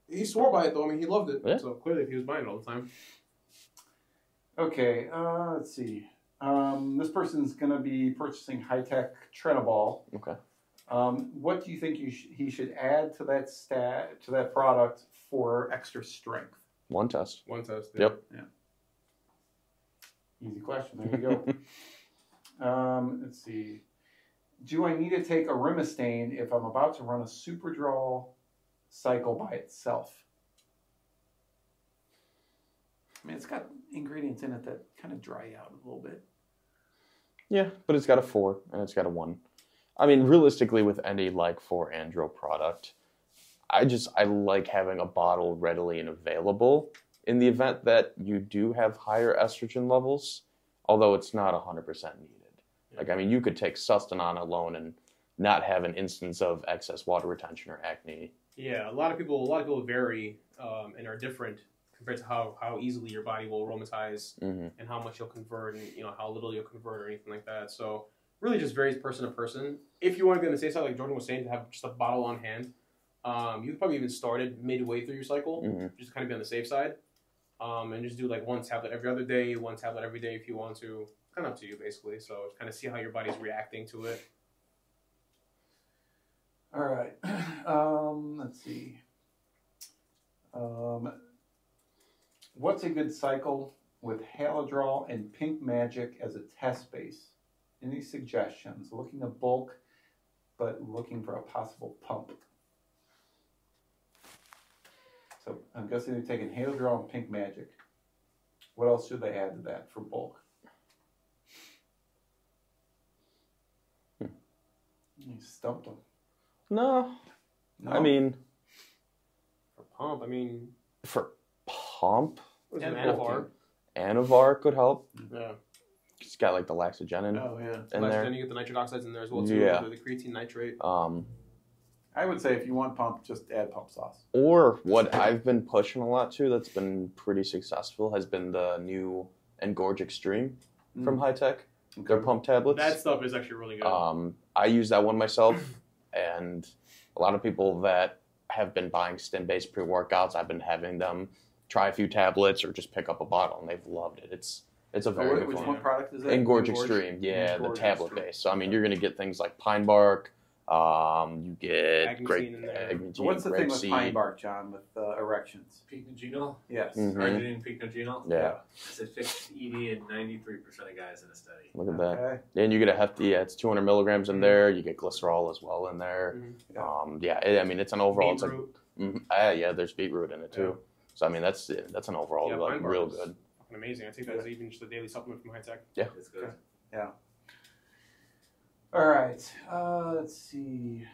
He swore by it, though. I mean, he loved it. Yeah. So clearly, if he was buying it all the time. Okay. Let's see. This person's going to be purchasing high-tech Trenibol. Okay. What do you think he should add to that product for extra strength? One test. One test. Yep. Easy question. There you go. Let's see. Do I need to take a Remistane if I'm about to run a Superdrol cycle by itself? I mean, it's got ingredients in it that kind of dry out a little bit. Yeah, but it's got a 4 and it's got a 1. I mean, realistically, with any like 4 andro product, I like having a bottle readily and available in the event that you do have higher estrogen levels, although it's not 100% needed. Like, I mean, you could take Sustanon alone and not have an instance of excess water retention or acne. Yeah, a lot of people vary and are different compared to how easily your body will aromatize and how much you'll convert and how little you'll convert or anything like that. So really just varies person to person. If you want to be on the safe side, like Jordan was saying, to have just a bottle on hand, you could probably even start it midway through your cycle, just kind of be on the safe side, and just do like 1 tablet every other day, 1 tablet every day if you want to. Kind of up to you, basically. So kind of see how your body's reacting to it. All right. Let's see. What's a good cycle with Haladrol and Pink Magic as a test base? Any suggestions? Looking to bulk, but looking for a possible pump. So I'm guessing they're taking Haladrol and Pink Magic. What else should they add to that for bulk? You stumped them. No. No? I mean, For pump, I mean, for pump, what is And it, Anavar? Anavar could help. Yeah. It's got like the laxogenin Oh yeah. in there. Then you get the nitric oxides in there as well too. Yeah. The creatine nitrate. I would say if you want pump, just add pump sauce. Or what I've been pushing a lot to that's been pretty successful has been the new Engorge Extreme from High Tech. Their pump tablets. That stuff is actually really good. I use that one myself, and a lot of people that have been buying stim-based pre-workouts, I've been having them try a few tablets or just pick up a bottle, and they've loved it. It's a very good Which one. one product is that? Engorge Extreme, yeah, Engorge the tablet Extreme. base. So I mean, you're gonna get things like pine bark. You get Agmatine great in there. agmatine, So what's the thing with grapeseed. pine bark, John, with erections? Pycnogenol? Yes. Mhm. Arginine pycnogenol? Yeah, It's a fixed ED in 93% of guys in a study. look at that. Okay. And you get a hefty, it's 200 milligrams in there. You get glycerol as well in there. I mean, it's an overall. Beetroot. Yeah, there's beetroot in it too. So I mean, that's an overall Yeah, like pine bark real is good. Fucking amazing. I take that as even just a daily supplement from High Tech. Yeah. It's good. Yeah. All right. Let's see.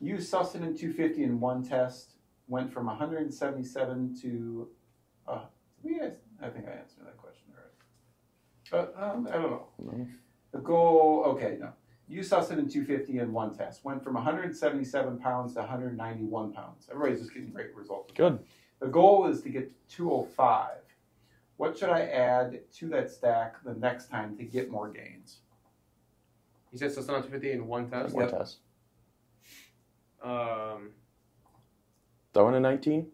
Use Sustanon 250 in one test. Went from 177 to. I think I answered that question already. But I don't know. No. The goal. Okay, no. Use Sustanon 250 in one test. Went from 177 pounds to 191 pounds. Everybody's just getting great results. Good. The goal is to get 205. What should I add to that stack the next time to get more gains? You said Sustanon 250 in one test. One Yep. test. Um, Throw in a 19.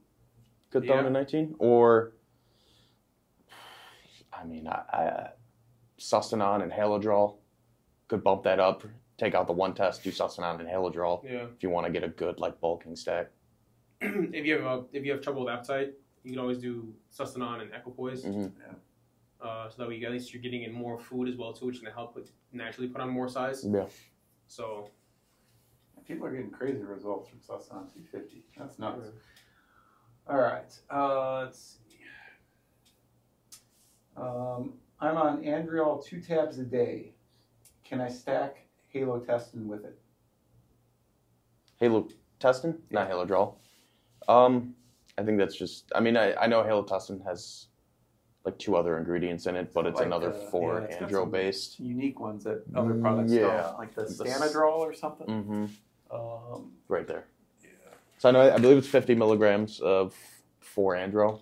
Could throw in Yeah. a 19, or I mean, I Sustanon and Halodrol could bump that up. Take out the one test, do Sustanon and Halodrol yeah. if you want to get a good like bulking stack. if you have trouble with appetite, you can always do Sustanon and Equipoise. Mhm. So that way, at least you're getting in more food as well too, which is gonna help with naturally put on more size. Yeah. So People are getting crazy results from Sustanon 250. That's nuts. Yeah. All right. Let's see. I'm on Andriol 2 tabs a day. Can I stack Halotestin with it? Halotestin, not Halodrol. I think that's just. I mean, I know Halotestin has like 2 other ingredients in it, but it's Like another the- 4 yeah, it's got andro some based. Unique ones that other products Yeah. don't, like the The Stanadrol or something. Mm-hmm. Um, Right there. yeah. So I believe it's 50 milligrams of 4-andro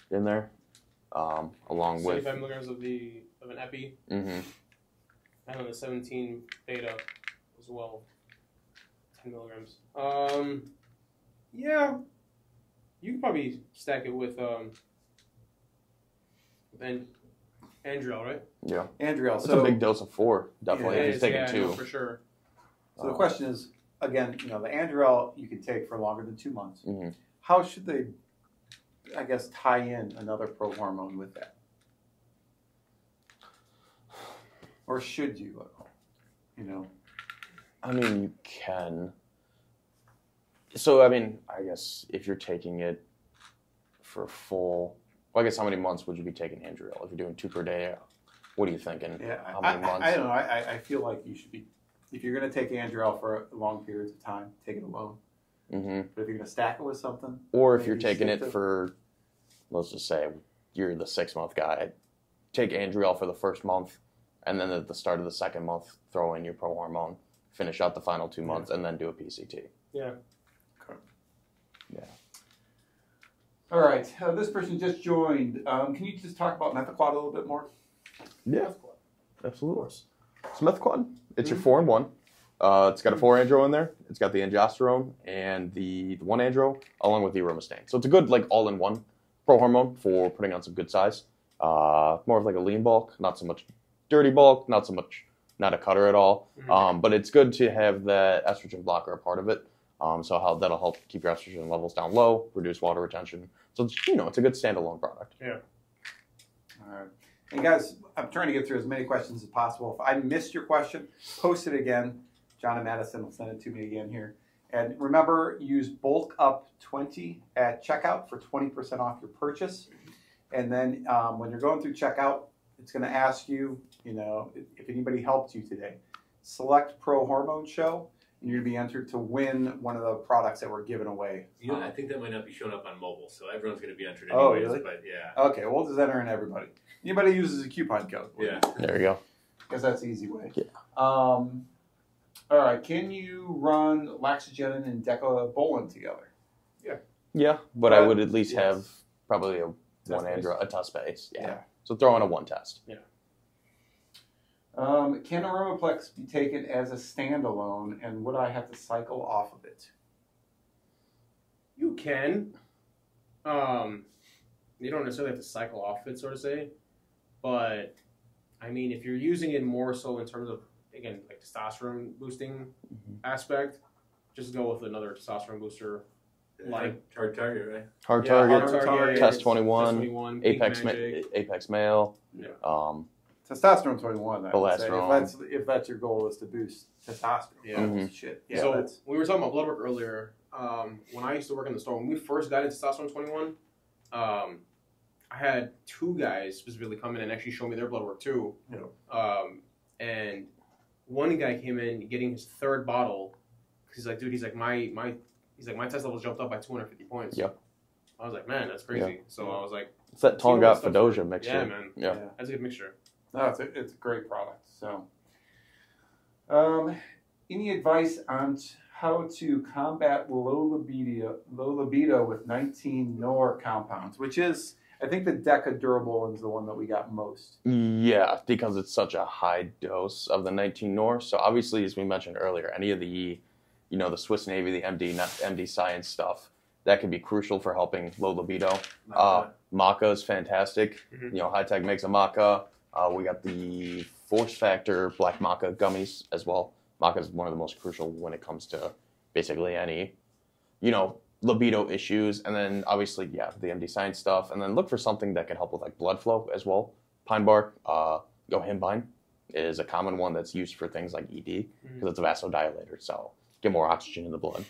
in there, along with. 75 milligrams of an epi, Mm-hmm. and then the 17 beta as well. 10 milligrams. Yeah, you could probably stack it with Andriol, right? Yeah. Andriol. It's So a big dose of 4, definitely. Yeah, if It he's is, taking yeah, 2. no, for sure. So the question is, again, the Andriol you can take for longer than 2 months. Mm-hmm. How should they, I guess, tie in another prohormone with that? Or should you? I mean, you can. So, I mean, I guess if you're taking it for full, well, I guess how many months would you be taking Andriol? If you're doing 2 per day, what are you thinking? Yeah, How many months? I don't know. I feel like you should be, if you're going to take Andriol for long periods of time, take it alone. Mm-hmm. But if you're going to stack it with something, Or if maybe you're taking stick it to- for, let's just say you're the 6-month guy, take Andriol for the first month, and then at the start of the second month, throw in your prohormone, finish out the final 2 months, and then do a PCT. Yeah. Yeah. All right. This person just joined. Can you just talk about Methaquat a little bit more? Yeah, absolutely. Smethquad, it's your 4-in-1. It's got a 4-andro in there. It's got the androsterone and the 1-andro along with the aromastane. So it's a good like all-in-one prohormone for putting on some good size. More of like a lean bulk, not so much dirty bulk, not a cutter at all. Mhm. But it's good to have that estrogen blocker a part of it. So that'll help keep your estrogen levels down low, reduce water retention. So it's a good standalone product. Yeah. All right. And guys, I'm trying to get through as many questions as possible. If I missed your question, post it again. John and Madison will send it to me again here. And remember, use bulk up 20 at checkout for 20% off your purchase. And then when you're going through checkout, it's going to ask you, if anybody helped you today. Select Prohormone Show, and you're going to be entered to win one of the products that we're giving away. You know, I think that might not be showing up on mobile, so everyone's going to be entered Oh, anyways. really? But yeah. Okay, we'll just enter in everybody. Anybody uses a coupon code. Yeah. There you go. Because that's the easy way. Yeah. All right, can you run Laxogenin and Decabolin together? Yeah, but I would at least Yes. have probably a test base. Yeah. So throw in a one test. Yeah. Can Aромaplex be taken as a standalone, and would I have to cycle off of it? You can. You don't necessarily have to cycle off it, so to say. But, I mean, if you're using it more so in terms of, again, like testosterone boosting aspect, just go with another testosterone booster. Like Hard target, right? Hard Yeah, target, Hard Target, Test 21, 21, Apex Magic. Apex Male. Yeah. Testosterone 21, I would say. Progesterone. If that's your goal is to boost testosterone. Yeah. Mhm. Shit. Yeah, So that's, we were talking about blood work earlier. When I used to work in the store, when we first got into testosterone 21, I had two guys specifically come in and actually show me their blood work too. Yeah. And one guy came in getting his third bottle. He's like, dude, my test levels jumped up by 250 points. Yep. I was like, man, that's crazy. Yeah. So I was like, It's that So you know what Tonga stuff- Fedoja mixture. yeah, man, Yeah. that's a good mixture. No, it's a great product. So, any advice on how to combat low libido with 19 NOR compounds, which is, I think the Decadurabolin is the one that we got most. Yeah, because it's such a high dose of the 19 NOR. So obviously, as we mentioned earlier, any of the, the Swiss Navy, the MD Science stuff, that can be crucial for helping low libido. Maca is fantastic. Mhm. High Tech makes a Maca. We got the Force Factor Black Maca gummies as well. Maca is one of the most crucial when it comes to basically any, libido issues. And then obviously, the MD Science stuff. And then look for something that can help with like blood flow as well. Pine bark, yohimbine is a common one that's used for things like ED because it's a vasodilator. So get more oxygen in the blood.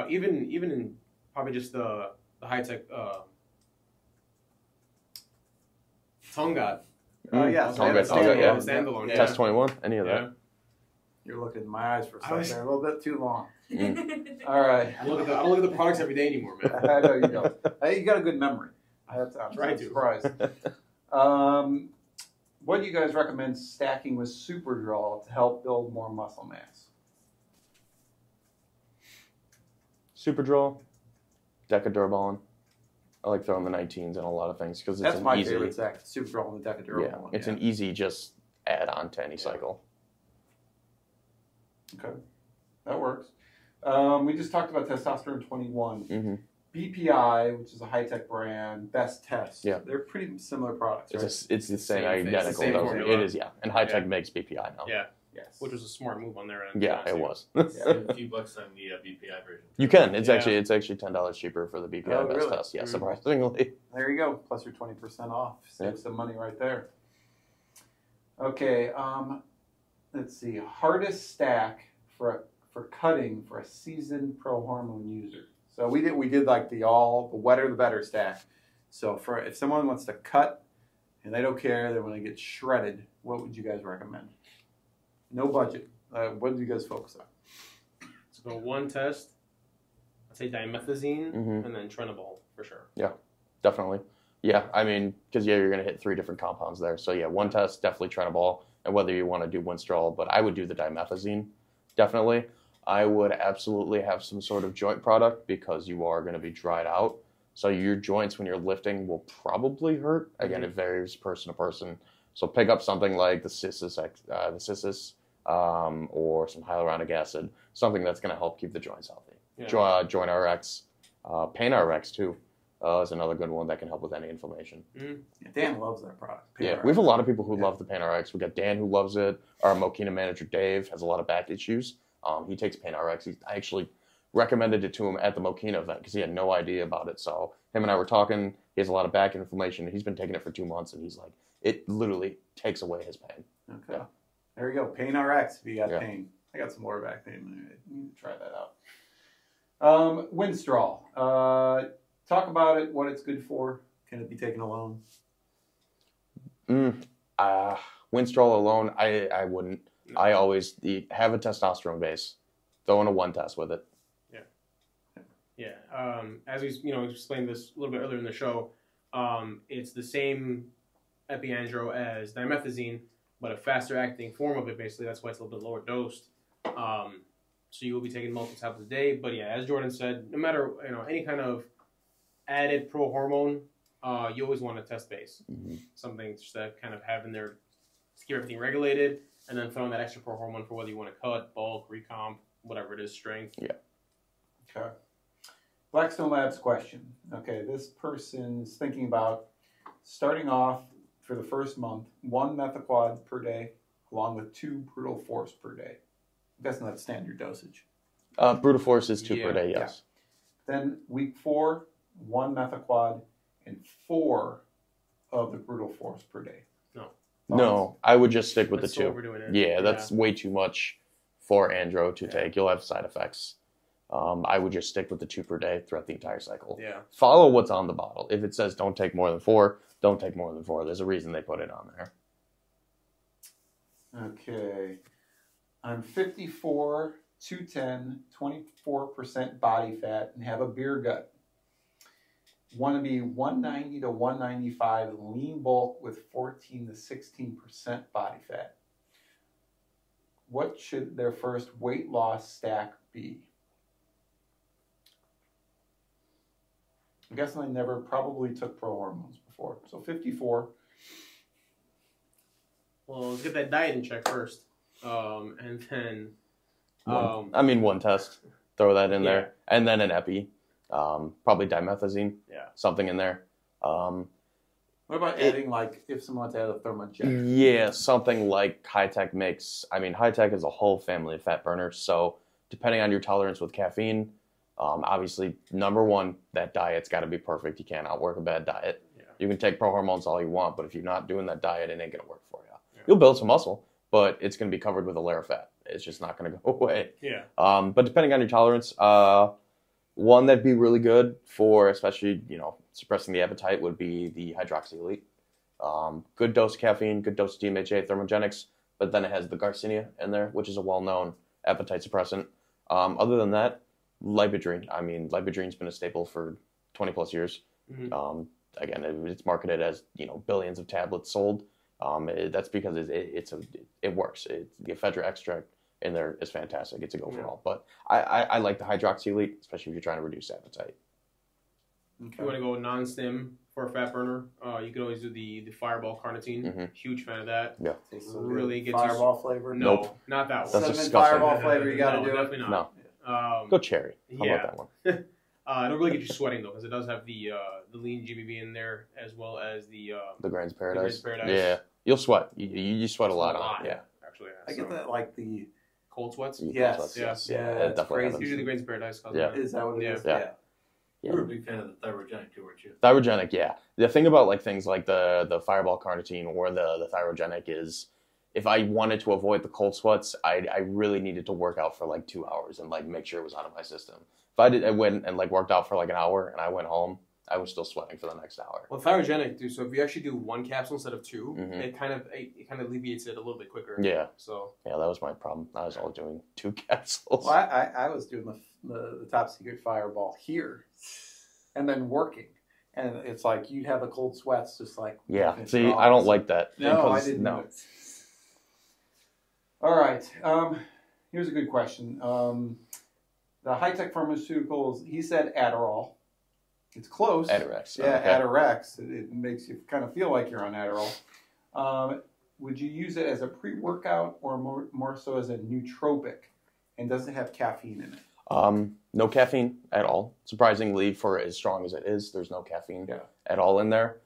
Even in probably just the high tech Tonga. Yeah, standalone. Yeah. Test 21, any of Yeah. that. You're looking in my eyes for a I second. was- They're a little bit too long. All right. I don't look at the products every day anymore, man. I know you don't. Hey, you got a good memory. I'm Try to. surprised. What do you guys recommend stacking with Superdrol to help build more muscle mass? Superdrol, Decadurabolin. I like throwing the 19s in a lot of things because it's That's an my easy. favorite stack, Superdrol and the Decadurabolin. It's an easy just add on to any cycle. Okay, that works. We just talked about testosterone 21. Mm-hmm. BPI, which is a high-tech brand, Best Test. Yeah. They're pretty similar products, right? It's the same Same thing. identical. It's the same dosing. formula. It is, yeah. And High Tech Yeah. makes BPI now. Yeah, Yes. which was a smart move on their end. Yeah, it was. Save a few bucks on the BPI version. You can. It's Yeah. actually $10 cheaper for the BPI Oh, Best really? Test. Yeah, Mhm. surprisingly. There you go. Plus your 20% off. Save Yeah. some money right there. Okay. Let's see. Hardest stack for cutting for a seasoned Prohormone user. So we did like the wetter the better stack. So if someone wants to cut and they don't care, they want to get shredded, what would you guys recommend? No budget. What do you guys focus on? So go one test. I'd say dimethazine Mhm. and then Trenibol for sure. Definitely. Yeah, I mean, because you're going to hit 3 different compounds there. So yeah, one test, definitely Trenibol, and whether you want to do Winstrol, but I would do the dimethazine, definitely. I would absolutely have some sort of joint product because you are going to be dried out. So your joints when you're lifting will probably hurt. Again, it varies person to person. So pick up something like the Cissus or some hyaluronic acid, something that's going to help keep the joints healthy. Yeah. Joint RX, Pain RX too. Is another good one that can help with any inflammation. Yeah, Dan loves that product. Yeah, we have a lot of people who love the Pain RX. We got Dan who loves it. Our Mokina manager Dave has a lot of back issues. He takes Pain RX. I actually recommended it to him at the Mokina event because he had no idea about it. So him and I were talking. He has a lot of back inflammation. He's been taking it for 2 months, and he's like, it literally takes away his pain. Okay. There you go. Pain RX if you got Yeah. pain. I got some lower back pain. I need to try that out. Winstrol. Talk about it, what it's good for. Can it be taken alone? Winstrol alone, I wouldn't. I always have a testosterone base. Throw in a 1 test with it. Yeah. As we explained this a little bit earlier in the show, it's the same epiandro as dimethazine, but a faster acting form of it. Basically, that's why it's a little bit lower dosed. So you will be taking multiple tablets a day. But yeah, as Jordan said, no matter any kind of added prohormone, you always want to test base. Something just to kind of have in there to keep everything regulated, and then throw in that extra prohormone for whether you want to cut, bulk, recomp, whatever it is, strength. Yeah. Okay. Blackstone Labs question. Okay, this person's thinking about starting off for the first month, 1 methaquad per day, along with 2 brutal force per day. I'm guessing that's standard dosage. Brutal force is 2 per day, yes. Yeah. Then week 4, 1 methaquad and 4 of the brutal force per day. No, I would just stick with the 2. Overdoing it. Yeah, that's way too much for andro to take. You'll have side effects. I would just stick with the 2 per day throughout the entire cycle. Yeah. Follow what's on the bottle. If it says don't take more than 4, don't take more than 4. There's a reason they put it on there. Okay. I'm 54, 210, 24% body fat, and have a beer gut. Want to be 190 to 195 lean bulk with 14 to 16% body fat. What should their first weight loss stack be? I'm guessing I never probably took prohormones before. So 54. Well, let's get that diet in check first, and then. 1 test. Throw that in there, and then an epi. Probably dimethazine. Yeah. Something in there. What about adding, like, if someone wants to add a thermogenic? Yeah, something like High Tech makes. I mean, High Tech is a whole family of fat burners. So depending on your tolerance with caffeine, obviously, number 1, that diet's got to be perfect. You can't outwork a bad diet. Yeah. You can take prohormones all you want, but if you're not doing that diet, it ain't going to work for you. Yeah. You'll build some muscle, but it's going to be covered with a layer of fat. It's just not going to go away. Yeah. But depending on your tolerance, one that'd be really good for, especially, suppressing the appetite would be the Hydroxy Elite. Good dose of caffeine, good dose of DMHA, thermogenics, but then it has the Garcinia in there, which is a well-known appetite suppressant. Other than that, Libidrine. I mean, Libidrine's been a staple for 20 plus years. Mm-hmm. Again, it's marketed as, billions of tablets sold. That's because it works. The ephedra extract in there is fantastic. It's a go for all. But I like the Hydroxy Elite, especially if you're trying to reduce appetite. Okay. If you want to go non-stim for a fat burner, you could always do the Fireball carnitine. Mm-hmm. Huge fan of that. Yeah. Really gets Fireball flavor? No, nope. Not that one. That's disgusting. Fireball flavor, you got to do definitely it? not. No. Go cherry. How about that one? It'll really get you sweating though, because it does have the lean GBB in there, as well as the Grains Paradise. Yeah, you'll sweat. You sweat a lot on it. Yeah, actually. I get that, like the cold sweats. Yes. Yeah, it definitely happens. Usually the Grains Paradise. Yeah, is that what it is? Yeah. You were a big fan of the Thyrogenic too, weren't you? Thyrogenic, yeah. The thing about things like the Fireball carnitine or the Thyrogenic is, if I wanted to avoid the cold sweats, I really needed to work out for 2 hours and make sure it was out of my system. If I went and worked out for an hour and I went home, I was still sweating for the next hour. Well, Thyrogenic, dude. So if you actually do 1 capsule instead of 2, mm-hmm. it kind of alleviates it a little bit quicker. Yeah. So that was my problem. I was all doing 2 capsules. Well, I was doing the top secret Fireball here, and then working, and it's you'd have the cold sweats just Yeah. See, I don't like that. No, I didn't. No. All right. Here's a good question. The high-tech pharmaceuticals, he said Adderall. It's close. Atarax. Yeah, okay. Atarax. It makes you kind of feel like you're on Adderall. Would you use it as a pre-workout or more so as a nootropic? And does it have caffeine in it? No caffeine at all. Surprisingly, for as strong as it is, there's no caffeine at all in there.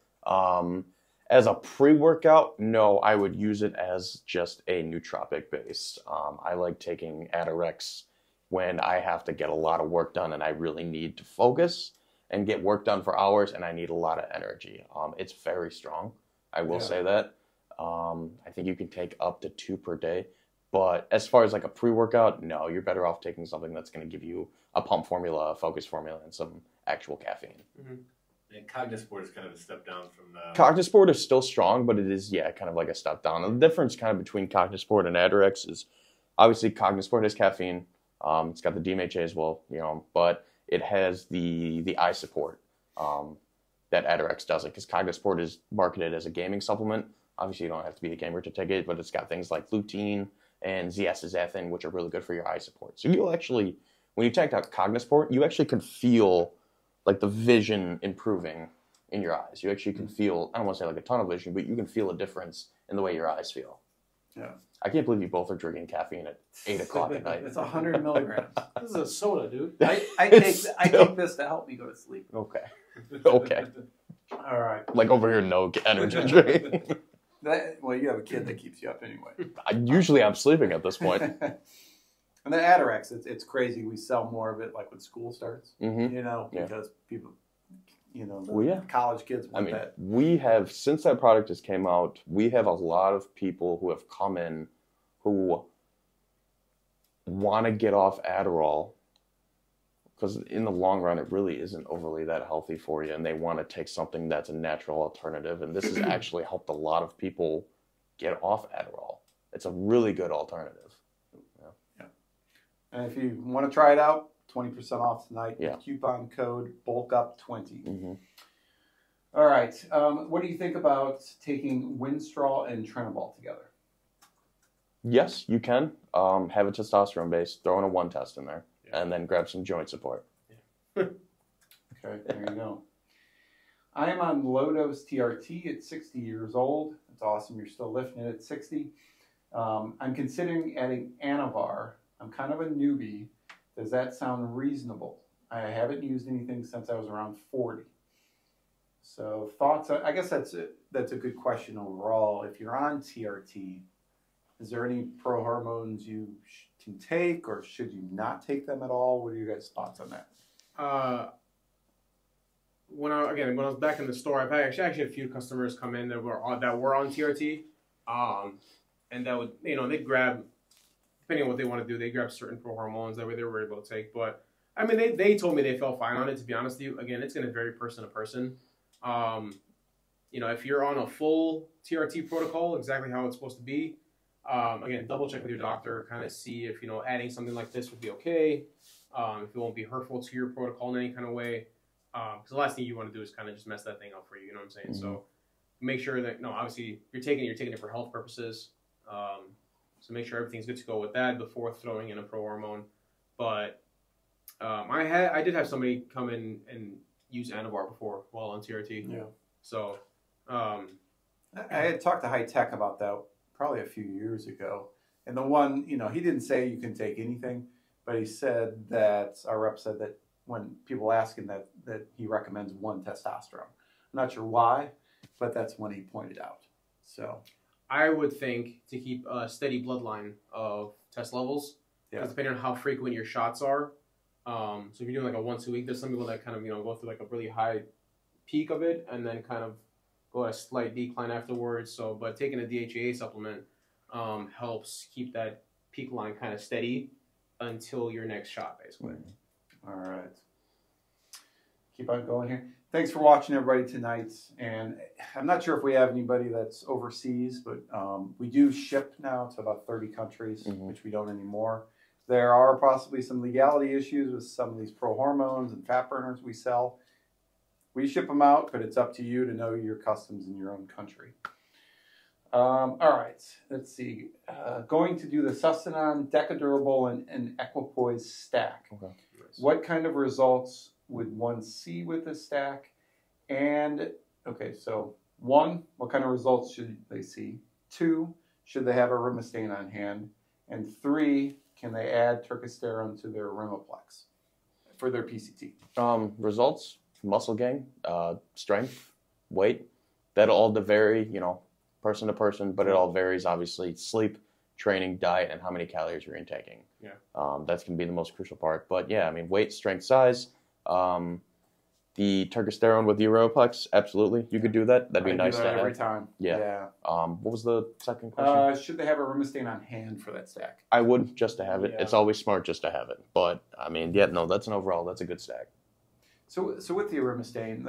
As a pre-workout, no, I would use it as just a nootropic base. I like taking Atarax when I have to get a lot of work done and I really need to focus and get work done for hours and I need a lot of energy. It's very strong, I will say that. I think you can take up to 2 per day. But as far as a pre-workout, no, you're better off taking something that's going to give you a pump formula, a focus formula, and some actual caffeine. Mm-hmm. And Cognisport is kind of a step down from the... Cognisport is still strong, but it is, kind of like a step down. And the difference kind of between Cognisport and Atarax is obviously Cognisport has caffeine. It's got the DMHA as well, but it has the eye support that Adarex doesn't, because Cognisport is marketed as a gaming supplement. Obviously, you don't have to be a gamer to take it, but it's got things like lutein and zeaxanthin, which are really good for your eye support. So you'll actually, when you take out Cognisport, you actually can feel like the vision improving in your eyes. You actually can feel, I don't want to say like a tunnel vision, but you can feel a difference in the way your eyes feel. Yeah. I can't believe you both are drinking caffeine at 8 o'clock at night. It's 100 milligrams. This is a soda, dude. I take this to help me go to sleep. Okay. Okay. All right. Like over here, no energy drink. Well, you have a kid that keeps you up anyway. Usually I'm sleeping at this point. And the Adarex, it's crazy. We sell more of it like when school starts, Yeah. because people, college kids want that. We have, since that product has came out, we have a lot of people who have come in who want to get off Adderall, because in the long run, it really isn't overly that healthy for you, and they want to take something that's a natural alternative, and this has actually helped a lot of people get off Adderall. It's a really good alternative. Yeah. And if you want to try it out, 20% off tonight. Yeah. Coupon code BULKUP20. Mm-hmm. All right. What do you think about taking Winstrol and Trenibol together? Yes, you can. Have a testosterone base, throw in a 1 test in there, and then grab some joint support. Okay, there you go. I am on low-dose TRT at 60 years old. It's awesome you're still lifting it at 60. I'm considering adding Anavar. I'm kind of a newbie. Does that sound reasonable? I haven't used anything since I was around 40. So thoughts? I guess that's a good question overall. If you're on TRT, is there any prohormones you can take, or should you not take them at all? What are your guys' thoughts on that? When I was back in the store, I've actually had a few customers come in that were on TRT, and that would, they'd grab, depending on what they want to do, they grab certain prohormones that way they were able to take. But I mean, they told me they felt fine on it. To be honest with you, again, it's going to vary person to person. If you're on a full TRT protocol, exactly how it's supposed to be, again, double check with your doctor, kind of see if adding something like this would be okay, if it won't be hurtful to your protocol in any kind of way. Because the last thing you want to do is kind of just mess that thing up for you. You know what I'm saying? Mm-hmm. So make sure that obviously you're taking it for health purposes. So make sure everything's good to go with that before throwing in a prohormone. But I did have somebody come in and use Anavar before while on TRT. Yeah. So I had talked to High Tech about that probably a few years ago. And the one, he didn't say you can take anything, but he said that, our rep said that when people ask him that he recommends 1 testosterone. I'm not sure why, but that's one he pointed out. So I would think to keep a steady bloodline of test levels, because depending on how frequent your shots are. So if you're doing like a once a week, there's some people that kind of go through like a really high peak of it and then kind of go a slight decline afterwards. So, but taking a DHEA supplement helps keep that peak line kind of steady until your next shot, basically. All right. Keep on going here. Thanks for watching, everybody, tonight. And I'm not sure if we have anybody that's overseas, but we do ship now to about 30 countries, which we don't anymore. There are possibly some legality issues with some of these prohormones and fat burners we sell. We ship them out, but it's up to you to know your customs in your own country. All right, let's see. Going to do the Sustanon, Decadurable, and Equipoise stack. Okay. What kind of results would one see with this stack? And, okay, so 1, what kind of results should they see? 2, should they have a Rimastane on hand? And 3, can they add turkesterone to their Rimoplex for their PCT? Results, muscle gain, strength, weight, that all vary, person to person, but it all varies, obviously, sleep, training, diet, and how many calories you're intaking. Yeah. That's going to be the most crucial part. But yeah, weight, strength, size, the turkesterone with the Rimoplex, absolutely, you could do that. That'd be nice to have. Every time. Yeah. What was the second question? Should they have a Rimastane on hand for that stack? I would, just to have it. Yeah. It's always smart just to have it. But that's that's a good stack. So with the Rimastane,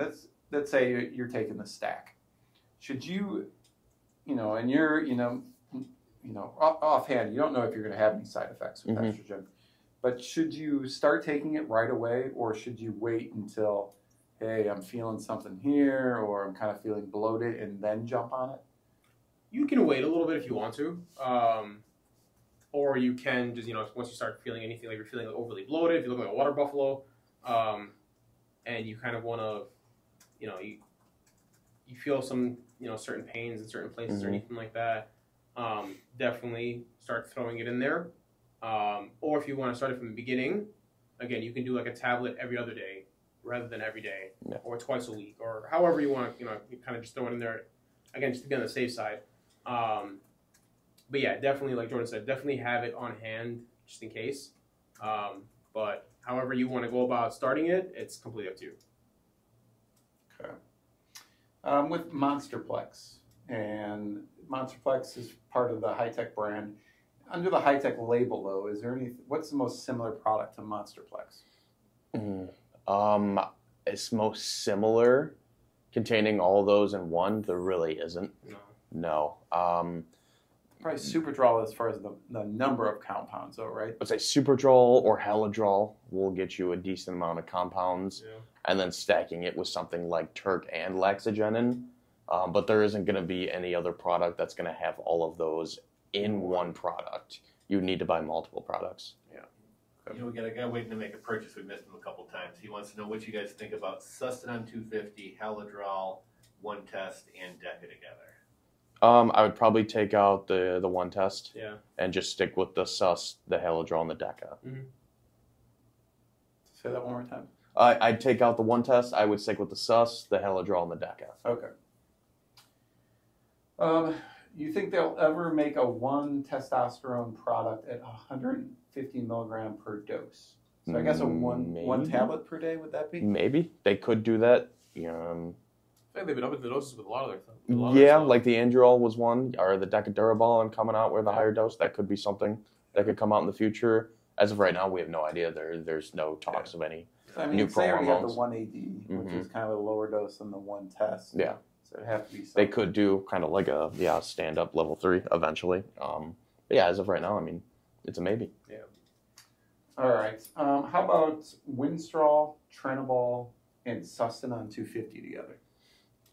let's say you're taking the stack. Should you, and you're, offhand, you don't know if you're going to have any side effects with estrogen. But should you start taking it right away, or should you wait until, hey, I'm feeling something here, or I'm kind of feeling bloated, and then jump on it? You can wait a little bit if you want to, or you can just, once you start feeling anything, like you're feeling like overly bloated, if you look like a water buffalo, and you kind of want to, you feel some, certain pains in certain places or anything like that, definitely start throwing it in there. Or if you want to start it from the beginning, again, you can do like a tablet every other day rather than every day, or twice a week, or however you want to, you kind of just throw it in there, again, just to be on the safe side. But yeah, definitely, like Jordan said, definitely have it on hand just in case. But however you want to go about starting it, it's completely up to you. Okay. With Monsterplex, and Monsterplex is part of the High-Tech brand. Under the High-Tech label, though, what's the most similar product to Monsterplex? It's most similar, containing all those in one. There really isn't. No. Probably Superdrol as far as the number of compounds, though, right? I'd say Superdrol or Halidrol will get you a decent amount of compounds, and then stacking it with something like Turk and Laxogenin. But there isn't going to be any other product that's going to have all of those in one product. You need to buy multiple products. Yeah. We got a guy waiting to make a purchase. We missed him a couple times. He wants to know what you guys think about Sustanon 250, Halidrol, One Test, and Deca together. I would probably take out the One Test, and just stick with the Sus, the Halidrol, and the Deca. Say that one more time. I'd take out the One Test. I would stick with the Sus, the Halidrol, and the Deca. Okay. You think they'll ever make a 1 testosterone product at 150 milligram per dose? So I guess one tablet per day, would that be? Maybe. They could do that. I think they've been upping the doses with a lot of their stuff. Like the Androl was one, or the Decadurabol and coming out with a higher dose. That could be something that could come out in the future. As of right now, we have no idea. There's no talks of any new they already got the Prohormones. 1 AD, which is kind of a lower dose than the 1 test. Yeah. So it'd have to be something. They could do kind of like a stand-up level 3 eventually. But yeah, as of right now, I mean, it's a maybe. Yeah. All right. How about Winstrol, Trenibol, and Sustanon 250 together?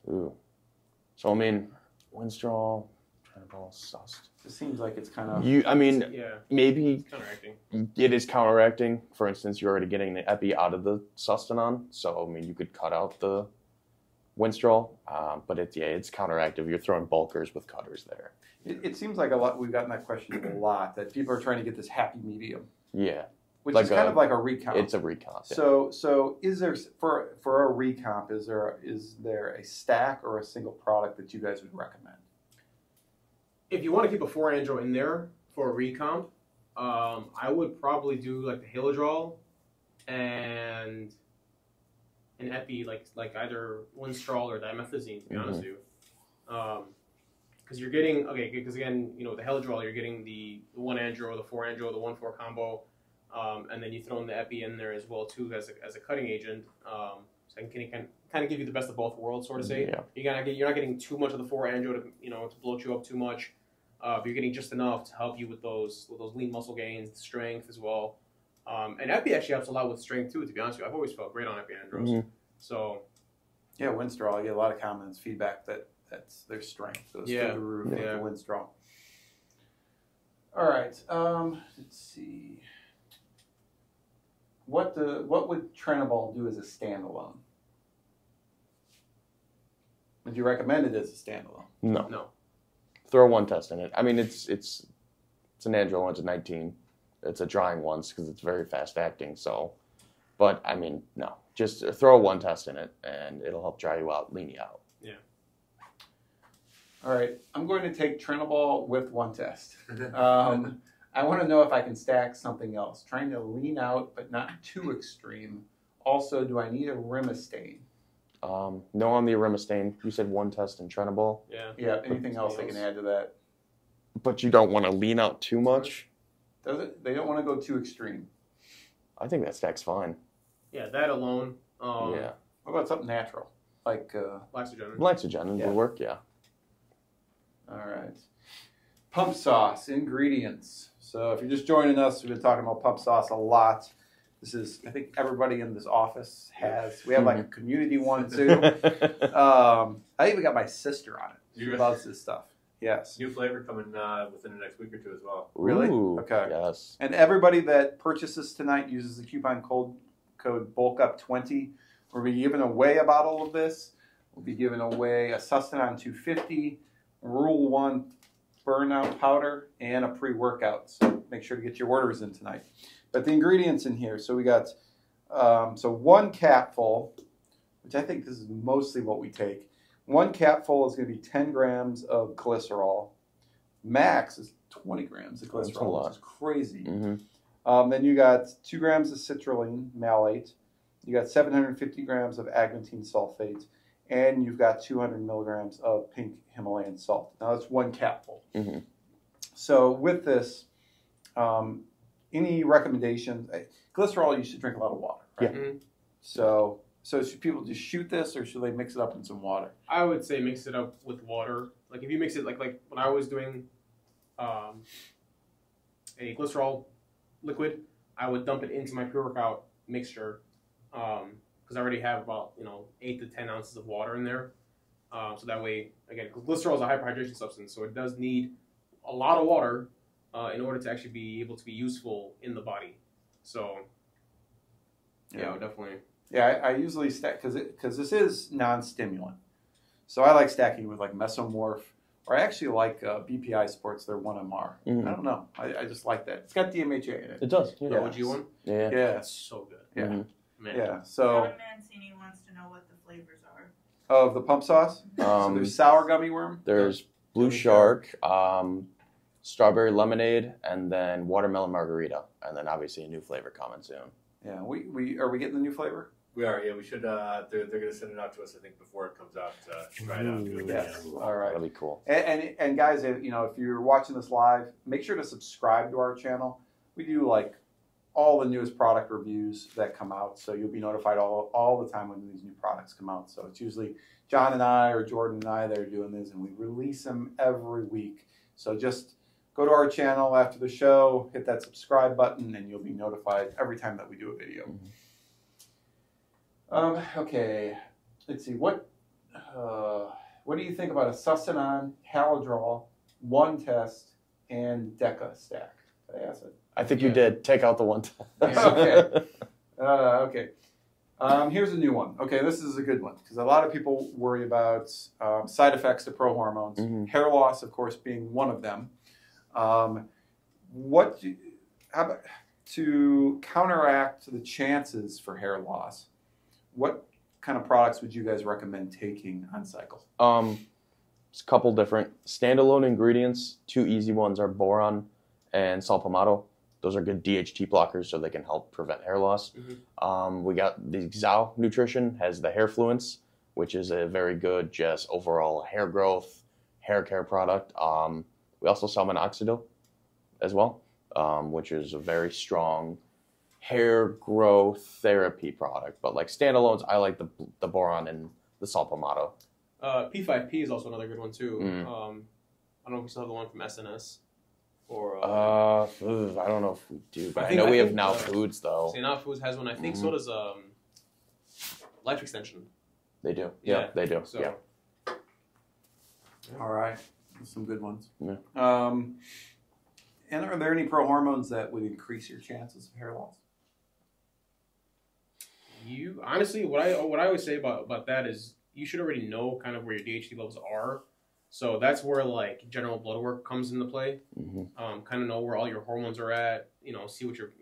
Ooh. So, I mean, Winstrol, Trenibol, Sust. It seems like it's kind of... maybe it's counteracting. It is counteracting. For instance, you're already getting the epi out of the Sustanon. So, I mean, you could cut out the Winstrol. But it's counteractive. You're throwing bulkers with cutters there. It seems like a lot. We've gotten that question a lot, that people are trying to get this happy medium. Yeah. Which like is kind of like a recomp. It's a recomp. Yeah. So is there for a recomp, is there a stack or a single product that you guys would recommend? If you want to keep a 4-andro in there for a recomp, I would probably do like the Halidrol and an epi like either Winstrol or dimethazine, to be honest with you. Because you're getting again, the Halidrol, you're getting the 1-andro, the 4-andro, the 1-4 combo. And then you throw in the epi in there as well too as a cutting agent, so it can kind of give you the best of both worlds, sort of say. Yeah. You're not getting too much of the 4-andro to bloat you up too much, but you're getting just enough to help you with those lean muscle gains, strength as well. And epi actually helps a lot with strength too. To be honest with you, I've always felt great on epi-andros. So yeah, Winstrol, I get a lot of comments, feedback that's their strength goes through the roof with the Winstrol. All right, let's see. What would Trenibol do as a standalone? Would you recommend it as a standalone? No. Throw 1 test in it. I mean, it's an Androl, it's a 19. It's a drying once because it's very fast acting. So, but I mean, no. Just throw 1 test in it, and it'll help dry you out, lean you out. Yeah. All right, I'm going to take Trenibol with 1 test. I want to know if I can stack something else. Trying to lean out, but not too extreme. Also, do I need a Rimastane? No on the Rimastane. You said 1 test in Trenibol. Yeah. Anything else I can add to that? But you don't want to lean out too much. Does it? They don't want to go too extreme. I think that stack's fine. Yeah, that alone. What about something natural, like Laxogenin? Laxogenin would work. Yeah. All right. Pump sauce ingredients. So if you're just joining us, we've been talking about pump sauce a lot. This is, I think everybody in this office has. We have like a community one too. I even got my sister on it. She loves this stuff. Yes. New flavor coming within the next week or two as well. Really? Ooh, Okay. Yes. And everybody that purchases tonight uses the coupon code BULKUP20. We'll be giving away a bottle of this. We'll be giving away a Sustanon 250, Rule 1 burnout powder, and a pre-workout. So make sure to get your orders in tonight. But the ingredients in here, so we got, so 1 capful, which I think this is mostly what we take. 1 capful is going to be 10 grams of glycerol. Max is 20 grams of glycerol, which is crazy. Then you got 2 grams of citrulline malate. You got 750 grams of agmatine sulfate. And you've got 200 milligrams of pink Himalayan salt. Now that's 1 capful. So with this, any recommendations? Glycerol, you should drink a lot of water, right? Yeah. So should people just shoot this, or should they mix it up in some water? I would say mix it up with water. Like if you mix it, like when I was doing a glycerol liquid, I would dump it into my pre-workout mixture because I already have about 8 to 10 ounces of water in there. So that way, again, glycerol is a hyperhydration substance, so it does need a lot of water in order to actually be able to be useful in the body. So yeah, definitely. Yeah, I usually stack because this is non-stimulant. So I like stacking with like Mesomorph, or I actually like BPI Sports, their 1MR. I don't know. I just like that. It's got DMHA in it. It does. The OG one? Yeah. Yeah. That's so good. Yeah. Man. Yeah. So John Mancini wants to know what the flavors are. of the pump sauce, so there's sour gummy worm. There's Blue Shark, strawberry lemonade, and then watermelon margarita, and then obviously a new flavor coming soon. Yeah, we are we getting the new flavor? We are, yeah. We should. They're going to send it out to us, I think, before it comes out. Try it out. Do it Yes. again. All right. That'll be cool. And guys, if you're watching this live, make sure to subscribe to our channel. We do like all the newest product reviews that come out, so you'll be notified all the time when these new products come out. So it's usually John and I or Jordan and I that are doing this, and we release them every week. So just go to our channel after the show, hit that subscribe button, and you'll be notified every time that we do a video. Okay, let's see. What do you think about a Sustanon, Haladrol, 1 test, and Deca stack? Did I ask it? I think you did. Take out the one. Okay. Okay. Here's a new one. Okay, this is a good one because a lot of people worry about side effects to prohormones. Hair loss, of course, being one of them. How about to counteract the chances for hair loss? What kind of products would you guys recommend taking on cycle? It's a couple different standalone ingredients. 2 easy ones are boron and sulfamato. Those are good DHT blockers, so they can help prevent hair loss. We got the Zao Nutrition has the Hair Fluence, which is a very good just overall hair growth, hair care product. We also sell minoxidil as well, which is a very strong hair growth therapy product. But like standalones, I like the boron and the sulfamato. P5P is also another good one too. I don't know if we still have the one from SNS. Or I don't know if we do, but I know we have Now Foods though. Now Foods has one. I think so does Life Extension. They do. Yeah, they do. So. Yeah. All right, some good ones. Yeah. And are there any prohormones that would increase your chances of hair loss? You honestly, what I always say about that is you should already know kind of where your DHT levels are. So that's where like general blood work comes into play. Kind of know where all your hormones are at. See what your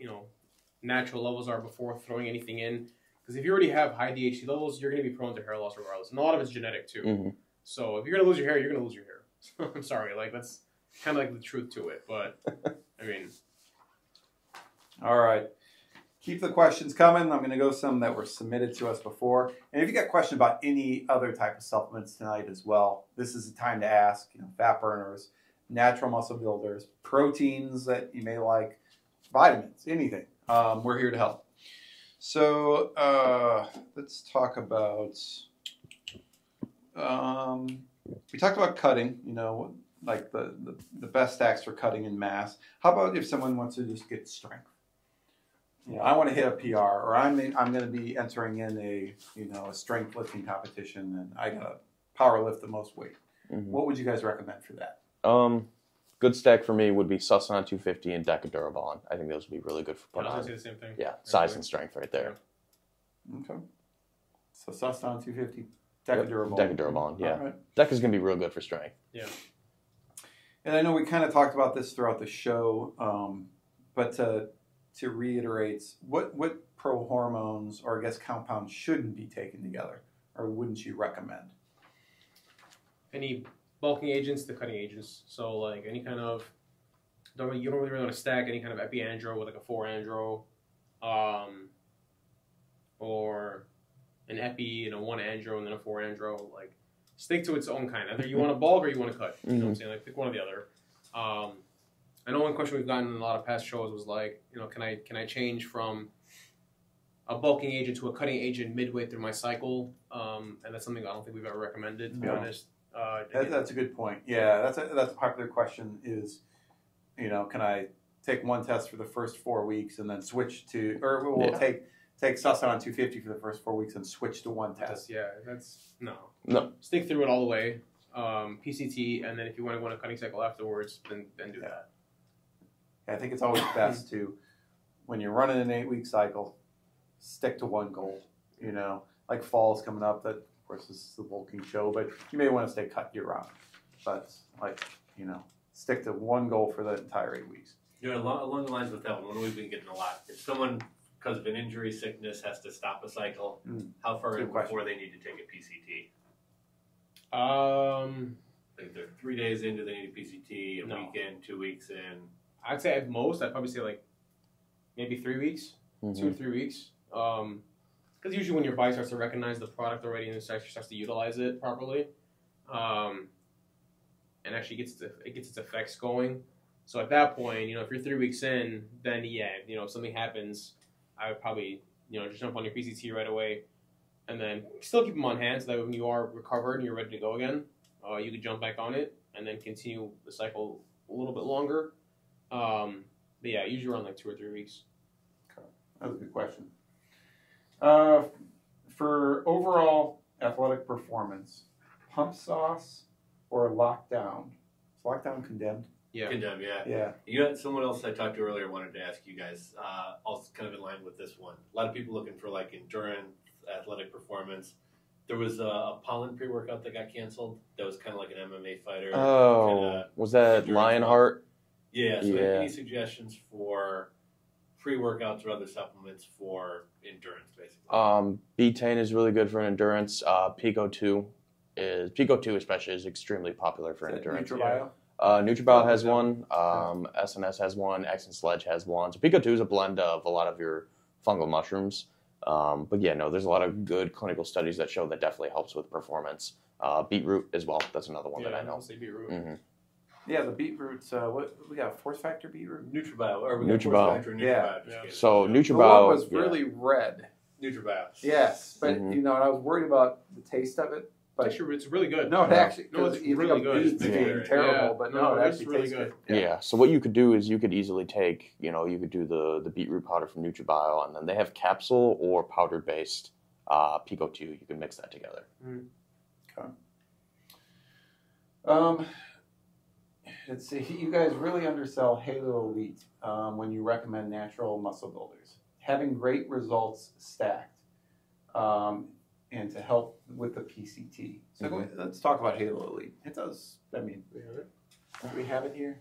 natural levels are before throwing anything in. Because if you already have high DHT levels, you're going to be prone to hair loss regardless, and a lot of it's genetic too. So if you're going to lose your hair, you're going to lose your hair. I'm sorry, like that's kind of like the truth to it. But I mean, all right. Keep the questions coming. I'm going to go some that were submitted to us before. And if you got questions about any other type of supplements tonight as well, this is the time to ask. Fat burners, natural muscle builders, proteins that you may like, vitamins, anything. We're here to help. So let's talk about, we talked about cutting, like the best stacks for cutting in mass. How about if someone wants to just get strength? You know, I want to hit a PR, or I'm going to be entering in a a strength lifting competition, and I got to power lift the most weight. Mm-hmm. What would you guys recommend for that? Good stack for me would be Sustanon 250 and Decadurabolin. I think those would be really good for putting I on. was going to say the same thing. Yeah, size and strength right there. Okay. So Sustanon 250, Decadurabolin. Decadurabolin, yeah. All right. Deca's going to be real good for strength. Yeah. And I know we kind of talked about this throughout the show, but to reiterate, what prohormones or I guess compounds shouldn't be taken together, or wouldn't you recommend? Any bulking agents to cutting agents. So like any kind of, you don't really want to stack any kind of epiandro with like a 4-andro, or an epi and a 1-andro and then a 4-andro. Like stick to its own kind. Either you want to bulk or you want to cut. You know what I'm saying? Like pick one or the other. I know one question we've gotten in a lot of past shows was like, can I change from a bulking agent to a cutting agent midway through my cycle? And that's something I don't think we've ever recommended, to be honest. That's a good point. Yeah, that's a popular question is, can I take one test for the first 4 weeks and then switch to, or we'll take Sustanon 250 for the first 4 weeks and switch to one test? Yeah, that's, no. Stick through it all the way. PCT, and then if you want to go on a cutting cycle afterwards, then do that. I think it's always best to, when you're running an 8-week cycle, stick to one goal. Like fall's coming up, that of course this is the bulking show, but you may want to stay cut year round. But stick to one goal for the entire 8 weeks. Along the lines with that one we've been getting a lot. If someone, because of an injury, sickness, has to stop a cycle, how far in before they need to take a PCT? Like they're 3 days into, they need a PCT, a week in, 2 weeks in. I'd say at most, I'd probably say like maybe 3 weeks, 2 or 3 weeks. Because usually when your body starts to recognize the product already and it starts to utilize it properly, and actually gets its effects going. So at that point, if you're 3 weeks in, then if something happens, I would probably just jump on your PCT right away, and then still keep them on hand so that when you are recovered and you're ready to go again, you can jump back on it and then continue the cycle a little bit longer. But yeah, usually around like 2 or 3 weeks. Okay. That was a good question. For overall athletic performance, pump sauce or lockdown? Is lockdown condemned? Yeah. Condemned, Yeah. You got someone else I talked to earlier wanted to ask you guys, also kind of in line with this one. A lot of people looking for like endurance, athletic performance. There was a pollen pre-workout that got canceled. That was kind of like an MMA fighter. Oh, was that Lionheart? Yeah. So any suggestions for pre-workouts or other supplements for endurance, basically? Betaine is really good for endurance. Pico 2 especially is extremely popular for endurance. Nutribio? Nutribio has one. SNS has one. X and Sledge has one. So Pico 2 is a blend of a lot of your fungal mushrooms. But yeah, no, there's a lot of good clinical studies that show that definitely helps with performance. Beetroot as well. That's another one that I know. Say beetroot. Mm-hmm. Yeah, the beetroots. What we got? Force factor beetroot. Nutribio. Nutribio. Yeah. So The Nutribio one was really red. Nutribio. Yes, but and I was worried about the taste of it. But Actually, it's really good. no, it actually, it's you really think good. of beets being terrible, but no, it actually really tastes good. Yeah. So what you could do is you could easily take, you could do the beetroot powder from Nutribio, and then they have capsule or powder based Pico 2. You can mix that together. Okay. Let's see. You guys really undersell Halo Elite when you recommend natural muscle builders. Having great results stacked, and to help with the PCT. So let's talk about Halo Elite. It does. I mean, do we have it here?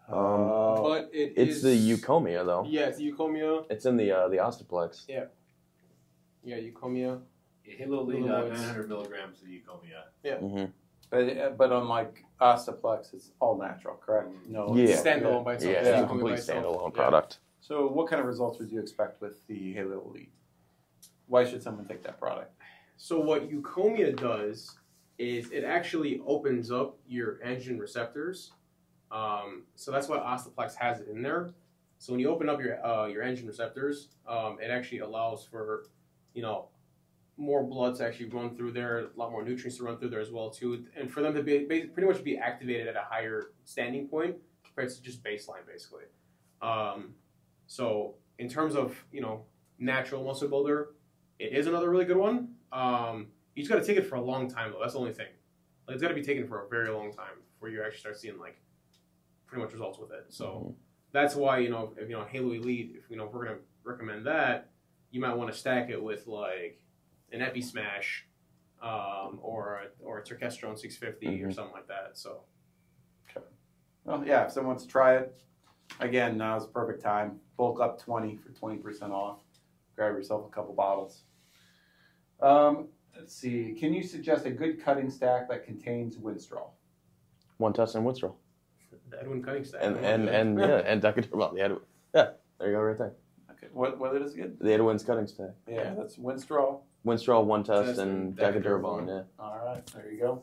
But it's the Eucomia though. Yeah, it's the Eucomia. It's in the Ostaplex. Yeah, Eucomia. Halo Elite, 900 milligrams of Eucomia. Yeah. Mm-hmm. But unlike Ostaplex, it's all natural, correct? No. Yeah. It's standalone by itself. Yeah, it's a complete standalone product. So what kind of results would you expect with the Halo Elite? Why should someone take that product? So what Eucomia does is it actually opens up your androgen receptors. So that's why Ostaplex has it in there. So when you open up your androgen receptors, it actually allows for, more blood to actually run through there, a lot more nutrients to run through there as well too, and for them to be pretty much be activated at a higher standing point compared to just baseline, basically. So in terms of natural muscle builder, it is another really good one. You just got to take it for a long time though. That's the only thing. Like, it's got to be taken for a very long time before you actually start seeing like pretty much results with it. So that's why if Halo Elite, if we're gonna recommend that, you might want to stack it with like an Epi Smash, or a Turkestrone 650 or something like that. So, okay. Well, yeah, if someone wants to try it, again, now's the perfect time. Bulk up 20 for 20% off. Grab yourself a couple bottles. Let's see. Can you suggest a good cutting stack that contains Winstrol? One test and Winstrol. The Edwin cutting stack. And Decatur. Well, the Edwin. Yeah, there you go, right there. Okay. What it is again? The Edwin's cutting stack. Yeah, that's Winstrol. Winstrol, one test, and Decatur. Yeah. All right, there you go.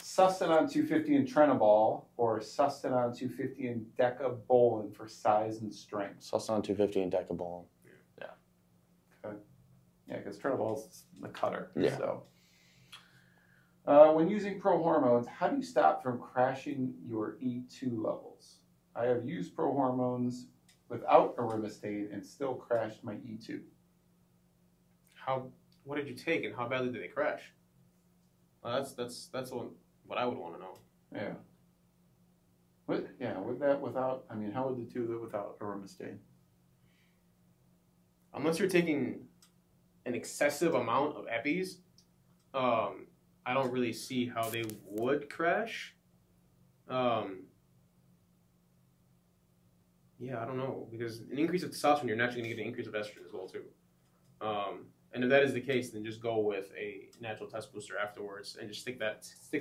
Sustanon 250 and Trenibol, or Sustanon 250 and Decabolin for size and strength. Sustanon 250 and Decabolin. Yeah. Okay. Yeah, because Trenibol's the cutter. Yeah. So, when using Prohormones, how do you stop from crashing your E2 levels? I have used Prohormones without arimistane and still crashed my E2. What did you take and how badly did they crash? Well, that's what I would want to know. Yeah. How would the two live without arimistane? Unless you're taking an excessive amount of epis, I don't really see how they would crash. Yeah, I don't know, because an increase of testosterone, you're naturally going to get an increase of estrogen as well too. And if that is the case, then just go with a natural test booster afterwards, and just stick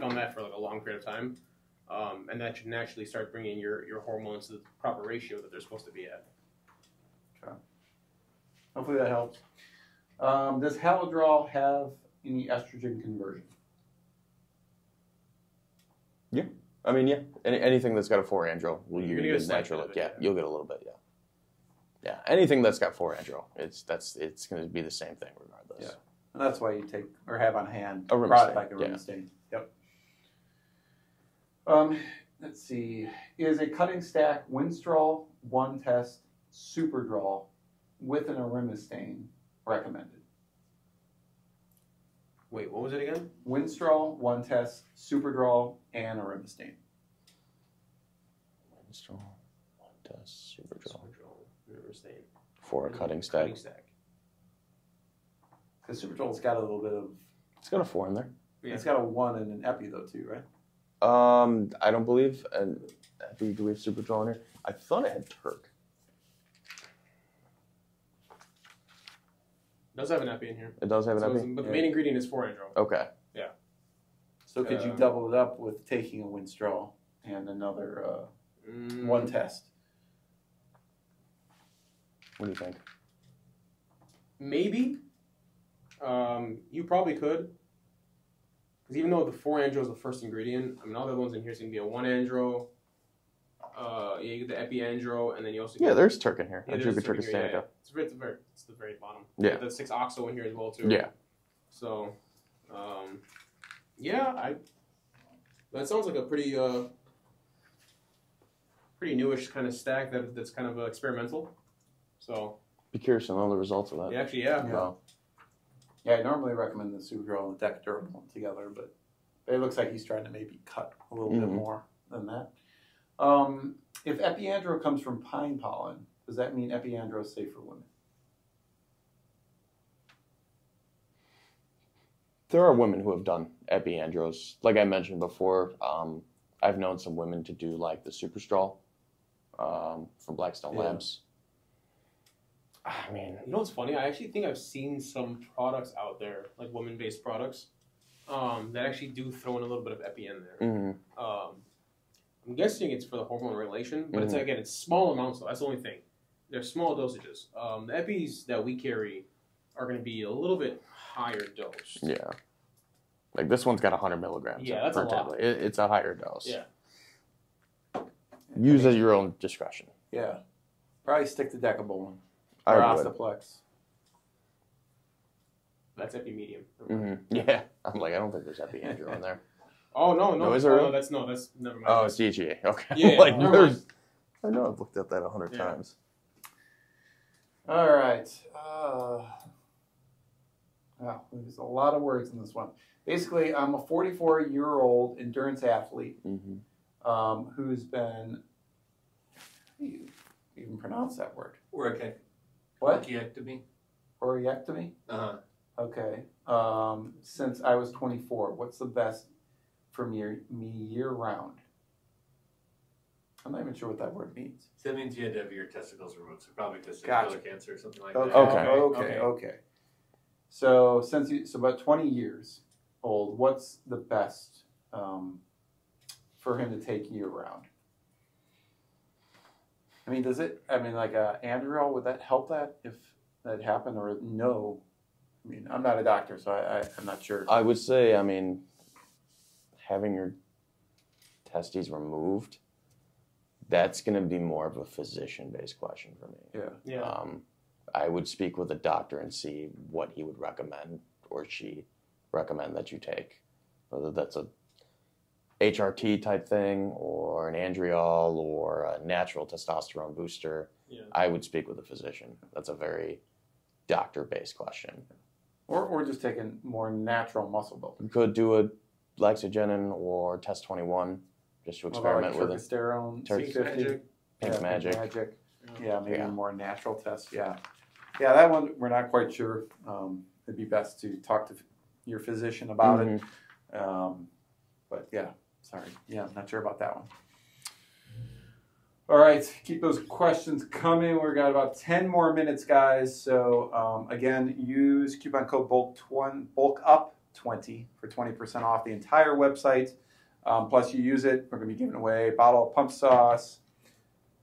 on that for like a long period of time, and that should naturally start bringing your hormones to the proper ratio that they're supposed to be at. Okay. Hopefully that helps. Does Halodrol have any estrogen conversion? Yeah. I mean, yeah. Anything that's got a 4-andro, You're you gonna get get a natural. slight bit of it, Yeah, yeah. you'll get a little bit. Yeah. Yeah. Anything that's got 4-andro, it's going to be the same thing regardless. Yeah. And that's why you take or have on hand A a product Arimistane, like yeah. arimistane. Yep. Let's see. Is a cutting stack Winstrol, one test, Superdrol with an arimistane recommended? Wait, what was it again? Winstrol, one test, Superdrol, and arimistane. Winstrol, one test, Superdrol. Never stayed. For a cutting stack. Cutting stack. Because Superdrol's got a little bit of. It's got a 4 in there. Yeah. It's got a 1 and an epi though too, right? I don't believe. Do we have Superdrol in here? I thought it had Turk. It does have an epi in here. It does have an So epi? but the main ingredient is 4-andro. Okay. So could you double it up with taking a Winstrol and another one test? What do you think? Maybe. You probably could. Because even though the 4-andro is the first ingredient, I mean, all the other ones in here is going to be a 1-andro. You get the epi-andro, and then you also get... Yeah, there's Turk in here. Yeah, A there's Druga Turk in here, Turkistanica. yeah. It's the very bottom. Yeah. You get the 6-oxo in here as well, too. Yeah. So, yeah, that sounds like a pretty newish kind of stack that's kind of experimental. So, Be curious to know the results of that. yeah, actually, yeah. Wow. Yeah, I normally recommend the Superdrol and the Decaturable together, but it looks like he's trying to maybe cut a little bit more than that. If epiandro comes from pine pollen, does that mean epiandro is safe for women? There are women who have done epiandros. Like I mentioned before, I've known some women to do like the Superstraw from Blackstone Labs. I mean, You know what's funny? I actually think I've seen some products out there, like women-based products, that actually do throw in a little bit of epi in there. I'm guessing it's for the hormone regulation, but it's small amounts though. That's the only thing. They're small dosages. The epis that we carry are going to be a little bit higher dose. yeah. Like this one's got 100 milligrams Yeah, that's per a lot. tablet. It's a higher dose. Yeah. Use at your own discretion. Yeah. Probably stick to Decabolin I or would. Ostaplex. That's epi medium. Yeah, I'm like, I don't think there's epi-andro in there. Oh no, No, is there? that's never mind. Oh, it's DHEA. Okay. Yeah, like, never mind. I know I've looked at that 100 Yeah. times. All right. Wow, there's a lot of words in this one. Basically, I'm a 44-year-old endurance athlete who's been. How do you even pronounce that word? Orchiectomy. What? Orchiectomy. Orchiectomy? Uh-huh. Okay. Since I was 24, what's the best for me year-round? I'm not even sure what that word means. So that means you had to have your testicles removed, so probably testicular Gotcha. cancer or something like Okay. that. Okay. So so about 20 years old, what's the best for him to take year-round? I mean, like Androl, would that help that if that happened, or no? I mean, I'm not a doctor, so I'm not sure. I would say, I mean, having your testes removed, that's going to be more of a physician-based question for me. Yeah. I would speak with a doctor and see what he would recommend or she recommend that you take, whether that's a HRT type thing or an andriol or a natural testosterone booster. Yeah. I would speak with a physician. That's a very doctor-based question. Or just taking more natural muscle building. You could do a Lexogenin or Test 21 just to experiment with it. Turkisterone, Turkey C50, Pink Magic. Yeah, maybe Yeah. more natural tests. Yeah, that one we're not quite sure. It'd be best to talk to your physician about it. But yeah, sorry. Yeah, not sure about that one. All right, keep those questions coming. We've got about 10 more minutes, guys. So again, use coupon code BULKUP20 for 20% off the entire website. Plus, you use it, we're going to be giving away a bottle of pump sauce,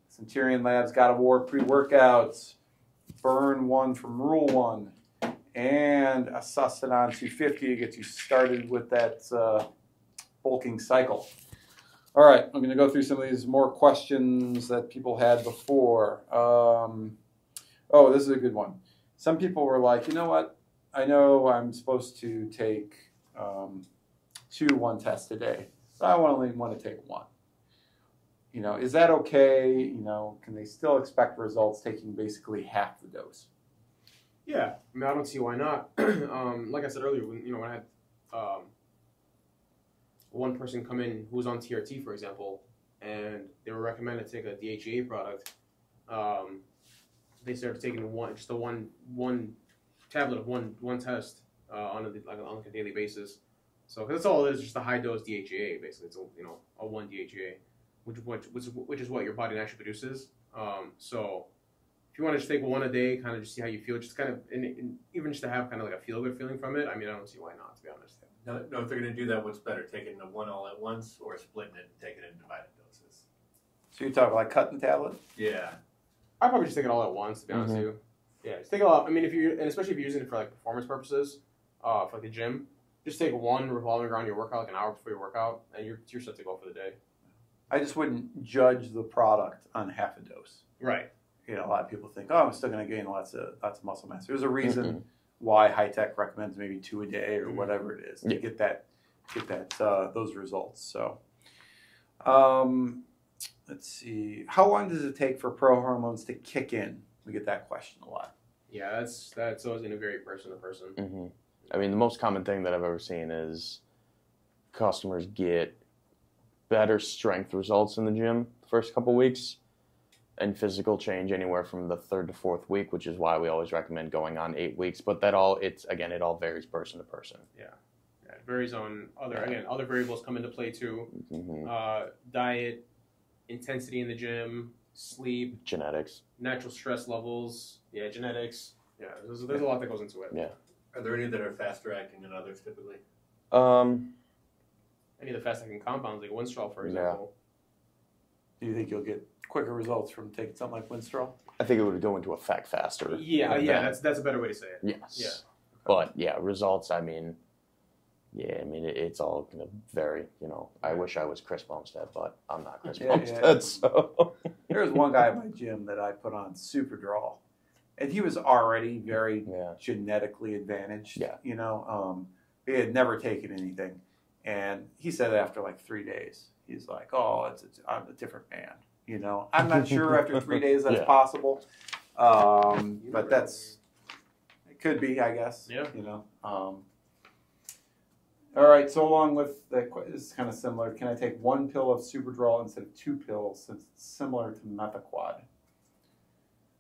Centurion Labs God of War pre-workouts, Burn 1 from Rule 1, and a Sustanon 250 to get you started with that bulking cycle. All right, I'm going to go through some of these more questions that people had before. This is a good one. Some people were like, you know what? I know I'm supposed to take 2 one tests a day, but I only want to take 1. You know, is that okay? You know, can they still expect results taking basically half the dose? Yeah, I mean, I don't see why not. Like I said earlier, when I had one person come in who was on TRT, for example, and they were recommended to take a DHEA product, they started taking one tablet of one test on a daily basis. So, because that's all it is, just a high dose DHEA. Basically, it's a 1 DHEA, which is what your body naturally produces. So, if you want to just take 1 a day, kind of just see how you feel, just kind of, and even just to have kind of like a feel good feeling from it. I mean, I don't see why not, to be honest. No, if they're going to do that, what's better, taking the 1 all at once or splitting it and taking it in divided doses? So you're talking like cutting the tablet? Yeah. I'd probably just take it all at once, to be honest with you. Yeah, just take it all. I mean, especially if you're using it for like performance purposes, for like the gym, just take 1 revolving around your workout, like an hour before your workout, and you're set to go for the day. I just wouldn't judge the product on half a dose. Right. You know, a lot of people think, I'm still going to gain lots of muscle mass. There's a reason why High Tech recommends maybe 2 a day or whatever it is to get those results. So, let's see. How long does it take for prohormones to kick in? We get that question a lot. Yeah, that's always going to vary person to person. I mean, the most common thing that I've ever seen is customers get better strength results in the gym the first couple weeks, and physical change anywhere from the 3rd to 4th week, which is why we always recommend going on 8 weeks. But it all varies person to person. Yeah, it varies on other variables come into play too. Diet, intensity in the gym, sleep, genetics, natural stress levels. Yeah, genetics. Yeah, there's a lot that goes into it. Yeah. Are there any that are faster acting than others typically? Any of the fast acting compounds like Winstrol, for example. Do you think you'll get quicker results from taking something like Winstrol? I think it would go into effect faster. Yeah, that's a better way to say it. Yes. Yeah. But yeah, results, it's all going to vary. You know, I wish I was Chris Bumstead, but I'm not Chris Bumstead. So there was one guy at my gym that I put on Superdrol, and he was already very Yeah. genetically advantaged. Yeah. You know, he had never taken anything, and he said after like 3 days, he's like, "Oh, I'm a different man." You know, I'm not sure after 3 days that's Yeah. possible, but it could be, I guess. Yeah. You know. All right. So along with that, this is kind of similar. Can I take 1 pill of Superdrol instead of 2 pills since it's similar to Methaquad?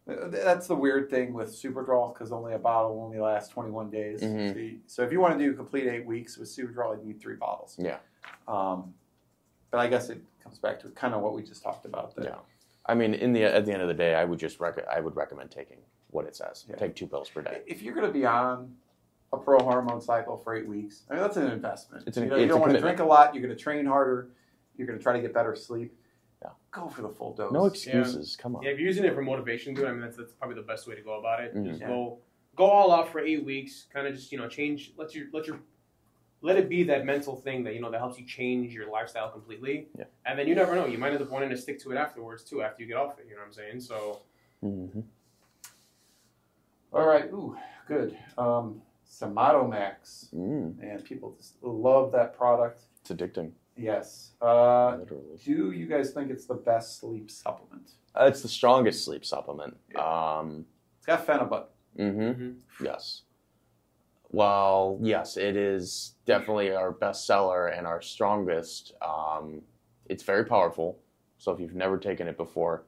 That's the weird thing with Superdrol because only a bottle only lasts 21 days. Mhm. So if you want to do complete 8 weeks with Superdrol, you need 3 bottles. Yeah. But I guess it comes back to kind of what we just talked about there. Yeah. I mean, at the end of the day, I would recommend taking what it says. Yeah. Take 2 pills per day. If you're going to be on a pro-hormone cycle for 8 weeks, I mean, that's an investment. It's you a don't want to commitment. drink a lot. You're going to train harder. You're going to try to get better sleep. Yeah. Go for the full dose. No excuses. Come on. Yeah, if you're using it for motivation, dude, I mean that's probably the best way to go about it. Mhm. Just Yeah. go all out for 8 weeks. Kind of just change. Let it be that mental thing that that helps you change your lifestyle completely. Yeah. And then you never know, you might end up wanting to stick to it afterwards too. After you get off it, you know what I'm saying? So. Mm-hmm. All right. Ooh, good. Somatomax. Man, people just love that product. It's addicting. Yes. Literally. Do you guys think it's the best sleep supplement? It's the strongest sleep supplement. It's got phenibut. Yes. Well, yes, it is definitely our best seller and our strongest. It's very powerful. So if you've never taken it before,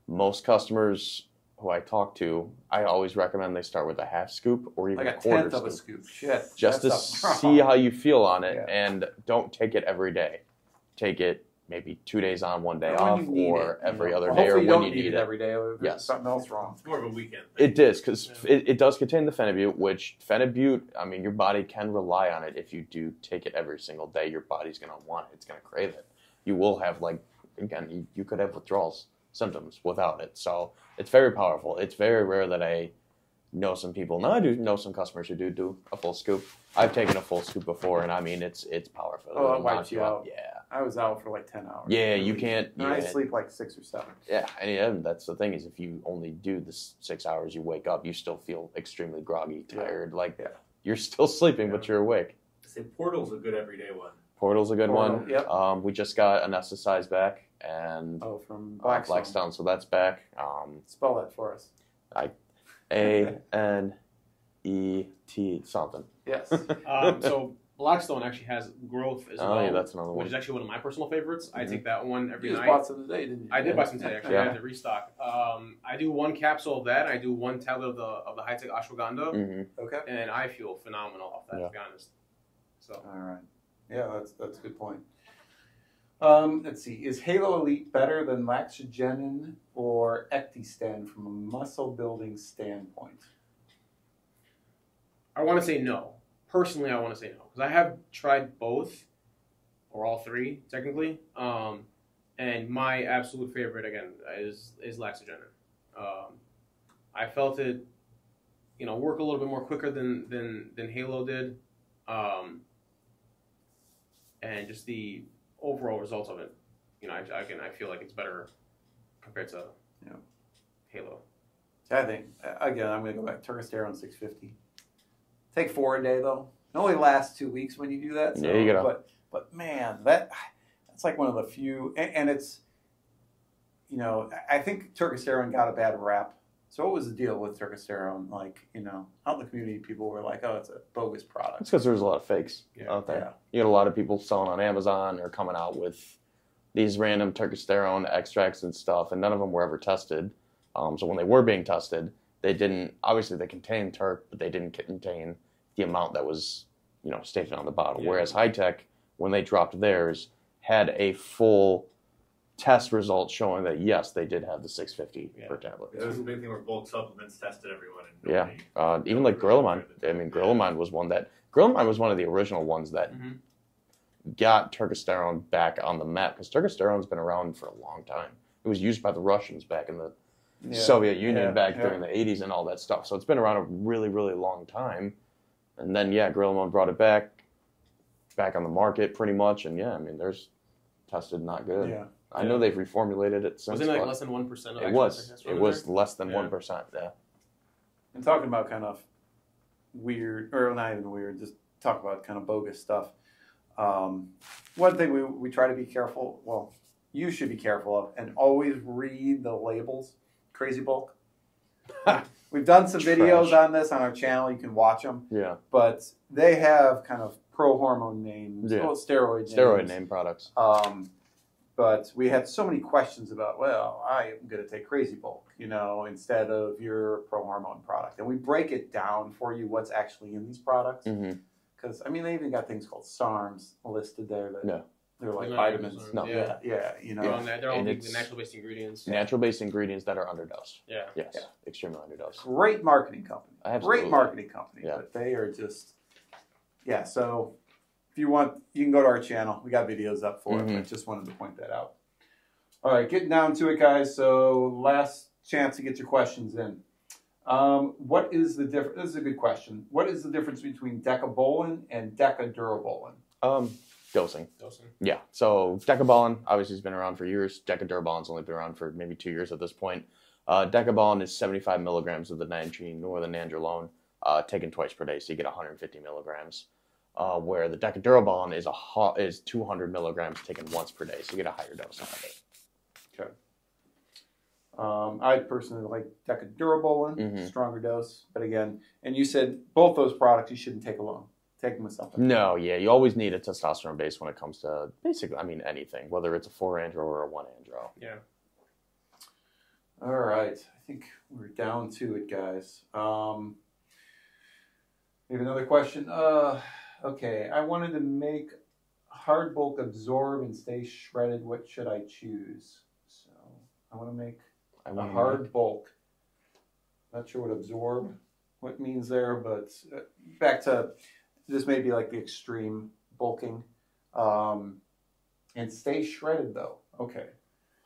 most customers who I talk to, I always recommend they start with a half scoop or even Like a a quarter tenth of a scoop. scoop. Shit. Just to that's see how you feel on it, Yeah. and don't take it every day. Take it maybe 2 days on, 1 day When off, you need or it, every know. other Or day, or hopefully when don't you need it. every day. Or Yes. something else wrong. It's more of a weekend thing. It is, because it does contain the phenibut, which phenibut, I mean, your body can rely on it. If you do take it every single day, your body's going to want it. It's going to crave it. You will have, you could have withdrawals symptoms without it. So it's very powerful. It's very rare that I know some people. Now I do know some customers who do a full scoop. I've taken a full scoop before, and I mean, it's powerful. Oh, It'll it wipes knock you out. Yeah. I was out for like 10 hours. Yeah, you can't. And I yeah. sleep like 6 or 7. Yeah, and that's the thing is if you only do the 6 hours, you wake up, you still feel extremely groggy, tired. You're still sleeping, but you're awake. I say Portal's a good everyday one. Portal's a good Portal, one. yep. We just got anesthetized back and Oh, from Blackstone, so that's back. Spell that for us. ANET something. Yes. So Blackstone actually has growth as well. Oh, yeah, that's another which one. is actually one of my personal favorites. I take that one every You just night. bought some today, didn't you? I did buy some today, actually. Yeah. I had to restock. I do 1 capsule of that. I do 1 tablet of the high-tech ashwagandha, Mm-hmm. Okay. and I feel phenomenal off that, to be honest. So All right. Yeah, that's a good point. Let's see. Is Halo Elite better than Laxogenin or Ectistan from a muscle building standpoint? I want to say no. Personally, I want to say no because I have tried both, or all 3 technically. And my absolute favorite again is Laxogenin. I felt it, work a little bit more quicker than Halo did, and just the overall results of it. I feel like it's better compared to Halo. I think again, I'm going to go back. Turkisterone 650. Take 4 a day though. It only lasts 2 weeks when you do that. So, Yeah, you gotta. But man, that's like one of the few, and it's, I think Turkisterone got a bad rap. So what was the deal with Turkisterone? Out in the community, people were like, "Oh, it's a bogus product." It's because there's a lot of fakes out there. Yeah. You got a lot of people selling on Amazon or coming out with these random turkisterone extracts and stuff, and none of them were ever tested. So when they were being tested, they contained Turk, but they didn't contain the amount that was, stated on the bottle. Yeah. Whereas High Tech, when they dropped theirs, had a full test result showing that yes, they did have the 650 per tablet. There was a big thing where bulk supplements tested everyone. And Yeah, even like Grillamine. I mean, Grillamine was one of the original ones that got turkisterone back on the map because turkisterone's been around for a long time. It was used by the Russians back in the Soviet Union during the 80s and all that stuff. So it's been around a really, really long time. And then, Grillamine brought it back on the market pretty much. And there's tested not good. Yeah. I know they've reformulated it since. Was it like but less than 1% of it was less than 1%. Yeah. and talking about kind of weird, or not even weird, just talk about kind of bogus stuff. One thing we try to be careful, well, you should be careful of, and always read the labels. Crazy Bulk. We've done some videos on this on our channel. You can watch them. Yeah. But they have kind of pro-hormone names, steroid name products. But we had so many questions about, well, I am going to take Crazy Bulk, instead of your pro-hormone product. And we break it down for you what's actually in these products. Because, they even got things called SARMs listed there. They're like vitamins. No. Yeah. They're all the natural-based ingredients. Natural-based ingredients that are underdosed. Yeah. Yes. Yeah. Extremely underdosed. Great marketing company. Absolutely. Great marketing company. Yeah. But they are just, so if you want, you can go to our channel. We got videos up for it. I just wanted to point that out. All right, getting down to it, guys. So last chance to get your questions in. What is the difference? This is a good question. What is the difference between decabolin and decadurabolin? Dosing. Yeah. So decabolin obviously has been around for years. Decadurabolin's only been around for maybe 2 years at this point. Decabolin is 75 milligrams of the nitrogen or the nandrolone taken twice per day, so you get 150 milligrams. Where the decadurabolin is 200 milligrams taken once per day, so you get a higher dose out of it. Okay. I personally like decadurabolin, stronger dose. But again, and you said both those products you shouldn't take alone. Take them with something. No, yeah, you always need a testosterone base when it comes to basically, anything, whether it's a 4-andro or a 1-andro. Yeah. All right, I think we're down to it, guys. We have another question. Okay, I wanted to make hard bulk absorb and stay shredded. What should I choose? So I want to make a hard bulk. Not sure what absorb, what it means there, but back to this may be like the extreme bulking. And stay shredded though. Okay.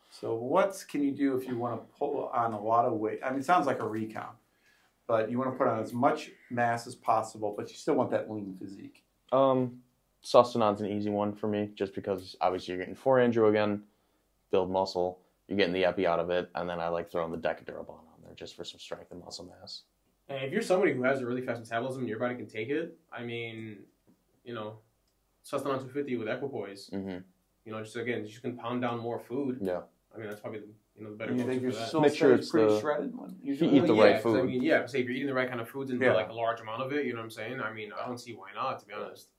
So what can you do if you want to pull on a lot of weight? It sounds like a recount, but you want to put on as much mass as possible, but you still want that lean physique. Sustenance an easy one for me, just because obviously you're getting 4-andro again, build muscle, you're getting the epi out of it, and then I like throwing the decadurabolin on there just for some strength and muscle mass. And if you're somebody who has a really fast metabolism and your body can take it, Sustenance 250 with equipoise. You can pound down more food. Yeah. That's probably the better. You think you're that. still Make sure it's pretty shredded one. You eat the right food. Say if you're eating the right kind of foods and like a large amount of it, you know what I'm saying? I don't see why not, to be honest.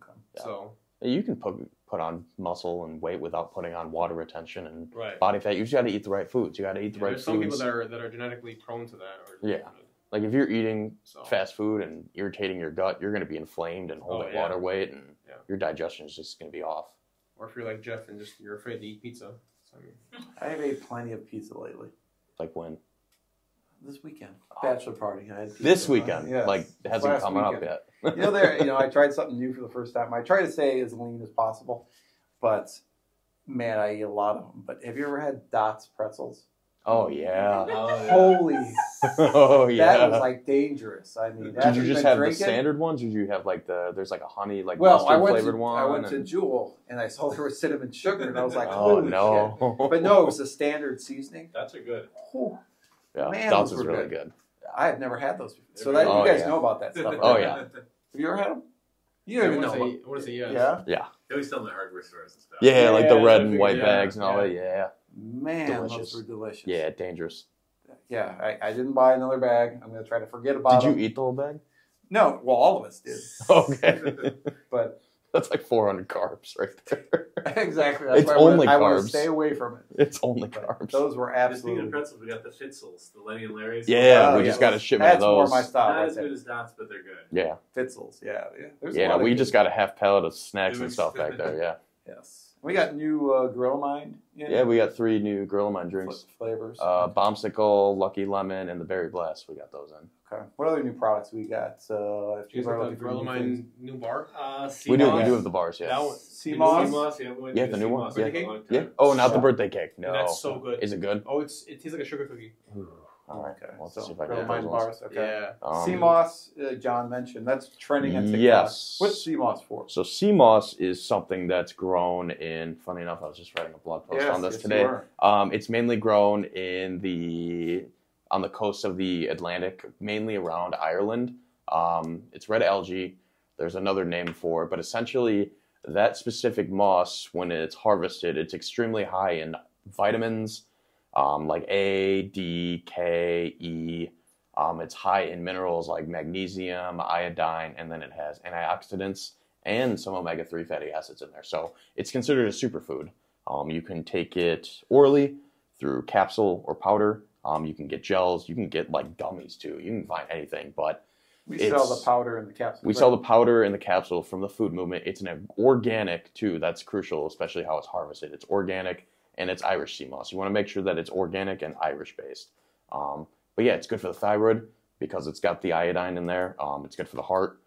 Okay. Yeah. So you can put on muscle and weight without putting on water retention and right. body fat. You just got to eat the right foods. You got to eat the right foods. There's some people that are genetically prone to that. Like if you're eating fast food and irritating your gut, you're going to be inflamed and holding water weight, and your digestion is just going to be off. Or if you're like Jeff and you're afraid to eat pizza. So, I have ate plenty of pizza lately. Like when? This weekend. Bachelor party. I had pizza. This weekend? Yes. Like it hasn't come up yet. I tried something new for the first time. I try to stay as lean as possible, but man, I eat a lot of them. But have you ever had Dots pretzels? Oh yeah. Holy. Oh yeah. That was like dangerous. Did you just have the standard ones, or did you have like there's like a honey, like mustard flavored one? I went to Jewel and I saw there was cinnamon sugar and I was like, oh holy no. shit. But no, it was a standard seasoning. That's a good. Oh, yeah, man, Dots is really good. I have never had those before. So that you guys know about that stuff. Right? Oh yeah. Have you ever had them? You don't even know. I want to say yes. Yeah? Yeah. They always sell them at hardware stores and stuff. Yeah, like the red and white bags and all that. Yeah. Man, delicious. those were delicious. Yeah, dangerous. Yeah, I didn't buy another bag. I'm going to try to forget about it. Did them. you eat the whole bag? No. Well, all of us did. Okay. But that's like 400 carbs right there. Exactly. That's it's why only I carbs. want to stay away from it. It's only carbs. Those were absolutely. Speaking of pretzels, we got the Fitzels, the Lenny and Larry's. Yeah, we just got a shipment of those. That's more my style. Not as good as Dots, but they're good. Yeah. Fitzels, yeah. Yeah, we just got a half pallet of snacks and stuff back there, yeah. Yes. We got new Gorilla Mind. Yeah, we got 3 new Gorilla Mind drinks. Flavors. Bombsicle, Lucky Lemon, and the Berry Blast. We got those in. Okay. What other new products we got? If you got the Gorilla Mind new bar? We do have the bars, yeah. That one. Sea-Moss? Yeah, the new one. Yeah. Oh, not the birthday cake. No. That's so good. Is it good? Oh, it tastes like a sugar cookie. All right. Okay. Well, let's see if so I can get Mind those bars. ones. Okay. Yeah. Sea-Moss, John mentioned. That's trending on TikTok. Yes. What's Sea-Moss for? So Sea-Moss is something that's grown in, funny enough, I was just writing a blog post on this today. It's mainly grown in the on the coast of the Atlantic, mainly around Ireland. It's red algae. There's another name for it, but essentially that specific moss, when it's harvested, it's extremely high in vitamins like A, D, K, E. It's high in minerals like magnesium, iodine, and then it has antioxidants and some omega-3 fatty acids in there. So it's considered a superfood. You can take it orally through capsule or powder. You can get gels. You can get like gummies too. You can find anything, but we sell the powder and the capsule. We sell the powder and the capsule from the food movement. It's an organic too. That's crucial, especially how it's harvested. It's organic and it's Irish sea moss. You want to make sure that it's organic and Irish based. But yeah, it's good for the thyroid because it's got the iodine in there. It's good for the heart,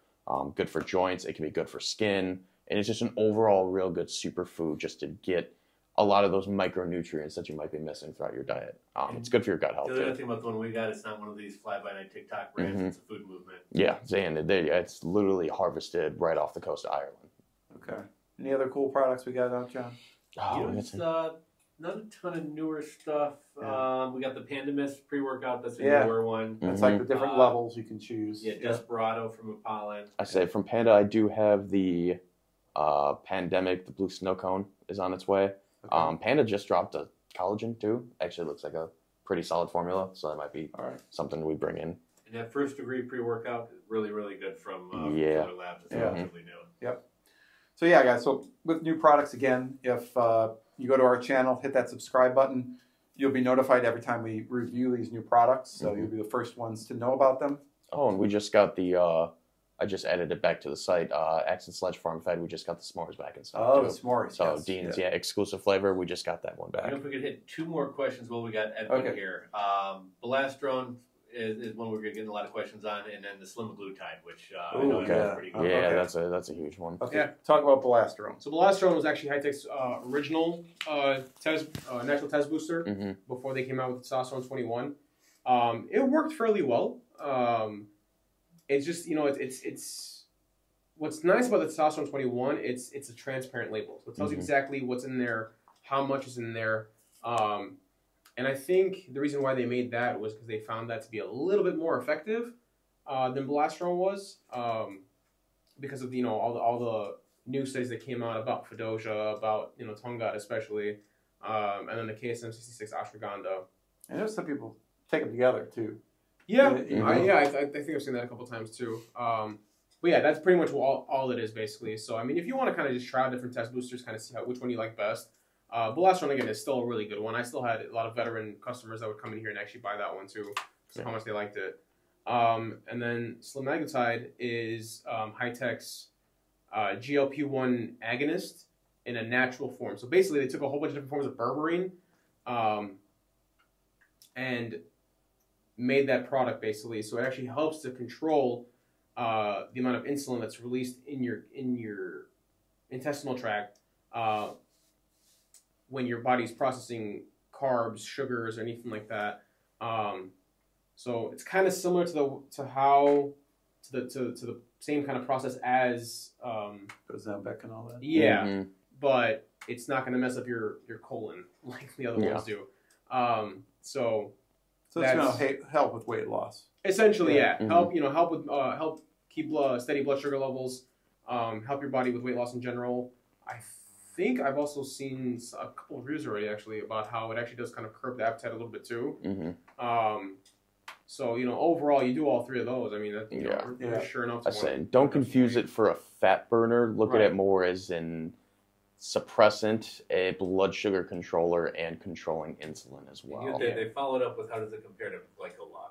good for joints. It can be good for skin. And it's just an overall real good superfood just to get a lot of those micronutrients that you might be missing throughout your diet. It's good for your gut health. The other thing about the one we got, it's not one of these fly-by-night TikTok brands. It's a food movement. Yeah, and it's literally harvested right off the coast of Ireland. Okay. Any other cool products we got out, John? It's not a ton of newer stuff. Yeah. We got the Panda Mist pre-workout. That's a newer one. That's like the different levels you can choose. Yeah, Desperado from Apollon. I say from Panda, I do have the Pandemic, the blue snow cone is on its way. Okay. Panda just dropped a collagen too. Actually looks like a pretty solid formula, so that might be something we bring in. And that First Degree pre-workout is really, really good from Killer Labs. It's relatively new. Yep. So yeah, guys, so with new products, again, if you go to our channel, hit that subscribe button, you'll be notified every time we review these new products, so you'll be the first ones to know about them. Oh, and we just got the... I just added it back to the site. Accent Sledge Farm Fed, we just got the s'mores back in stock too. The s'mores. So Dean's, exclusive flavor. We just got that one back. I don't know if we could hit two more questions while we got Edwin here. Belastrone is one we're getting a lot of questions on, and then the Semaglutide, which I know is pretty good. Yeah, that's a huge one. Okay, talk about Belastrone. So Belastrone was actually High-Tech's original natural test booster before they came out with Testosterone 21. It worked fairly well. It's just, it's what's nice about the Testosterone 21, it's a transparent label. So it tells you exactly what's in there, how much is in there. And I think the reason why they made that was because they found that to be a little bit more effective than Belastrone was, because of all the new studies that came out about Fedosia, about Tongad especially, and then the KSM-66 ashwagandha. I know some people take them together too. Yeah, I think I've seen that a couple times too. But yeah, that's pretty much all it is basically. So I mean, if you want to kind of just try out different test boosters, kind of see which one you like best. Belastrone again is still a really good one. I still had a lot of veteran customers that would come in here and actually buy that one too, because of how much they liked it. And then Semaglutide is High-Tech's GLP-1 agonist in a natural form. So basically, they took a whole bunch of different forms of berberine, and made that product basically, so it actually helps to control the amount of insulin that's released in your intestinal tract when your body's processing carbs, sugars, or anything like that. So it's kind of similar to the same kind of process as Ozempic and all that. Yeah, but it's not going to mess up your colon like the other ones do. So it's going to help with weight loss. Essentially, help help keep steady blood sugar levels, help your body with weight loss in general. I think I've also seen a couple of reviews already actually about how it actually does kind of curb the appetite a little bit too. So overall, you do all three of those. I mean, we're sure enough. I say, don't confuse it for a fat burner. Look at it more as an suppressant, a blood sugar controller, and controlling insulin as well. They followed up with how does it compare to Glycolog?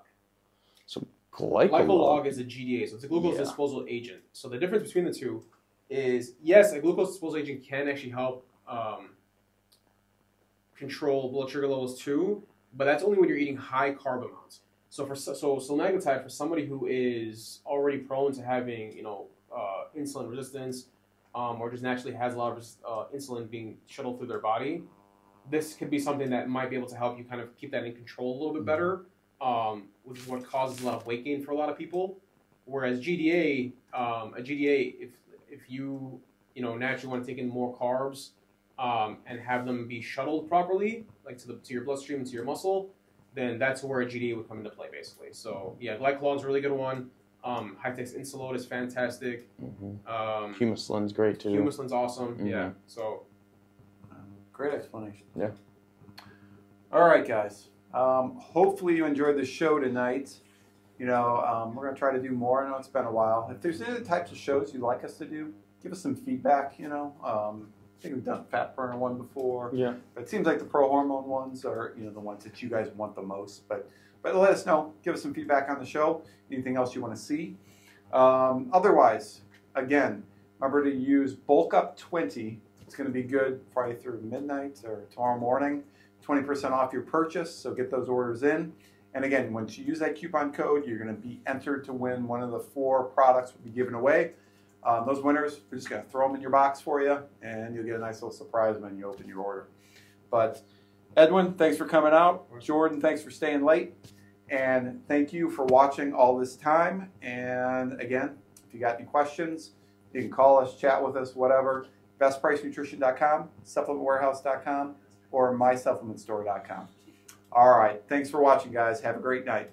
So Glycolog is a GDA, so it's a glucose disposal agent. So the difference between the two is, yes, a glucose disposal agent can actually help control blood sugar levels too, but that's only when you're eating high carb amounts. So semaglutide, for somebody who is already prone to having insulin resistance, or just naturally has a lot of insulin being shuttled through their body, this could be something that might be able to help you kind of keep that in control a little bit better, which is what causes a lot of weight gain for a lot of people. Whereas GDA, if you naturally want to take in more carbs and have them be shuttled properly, like to your bloodstream and to your muscle, then that's where a GD would come into play, basically. So yeah, glycolol is a really good one. High-Tex Insulode is fantastic. Humuslin's great too. Humuslin's awesome. Yeah. So great explanation. Yeah. All right, guys. Hopefully you enjoyed the show tonight. You know, we're going to try to do more. I know it's been a while. If there's any types of shows you'd like us to do, give us some feedback, you know. I think we've done a fat burner one before. Yeah. But it seems like the pro hormone ones are, you know, the ones that you guys want the most. But let us know. Give us some feedback on the show. Anything else you want to see. Otherwise, again, remember to use Bulk Up 20. It's going to be good Friday through midnight or tomorrow morning. 20% off your purchase, so get those orders in. And again, once you use that coupon code, you're going to be entered to win one of the 4 products we'll be giving away. Those winners, we're just going to throw them in your box for you, and you'll get a nice little surprise when you open your order. But Edwin, thanks for coming out. Jordan, thanks for staying late. And thank you for watching all this time. And again, if you got any questions, you can call us, chat with us, whatever. BestPriceNutrition.com, SupplementWarehouse.com, or MySupplementStore.com. All right. Thanks for watching, guys. Have a great night.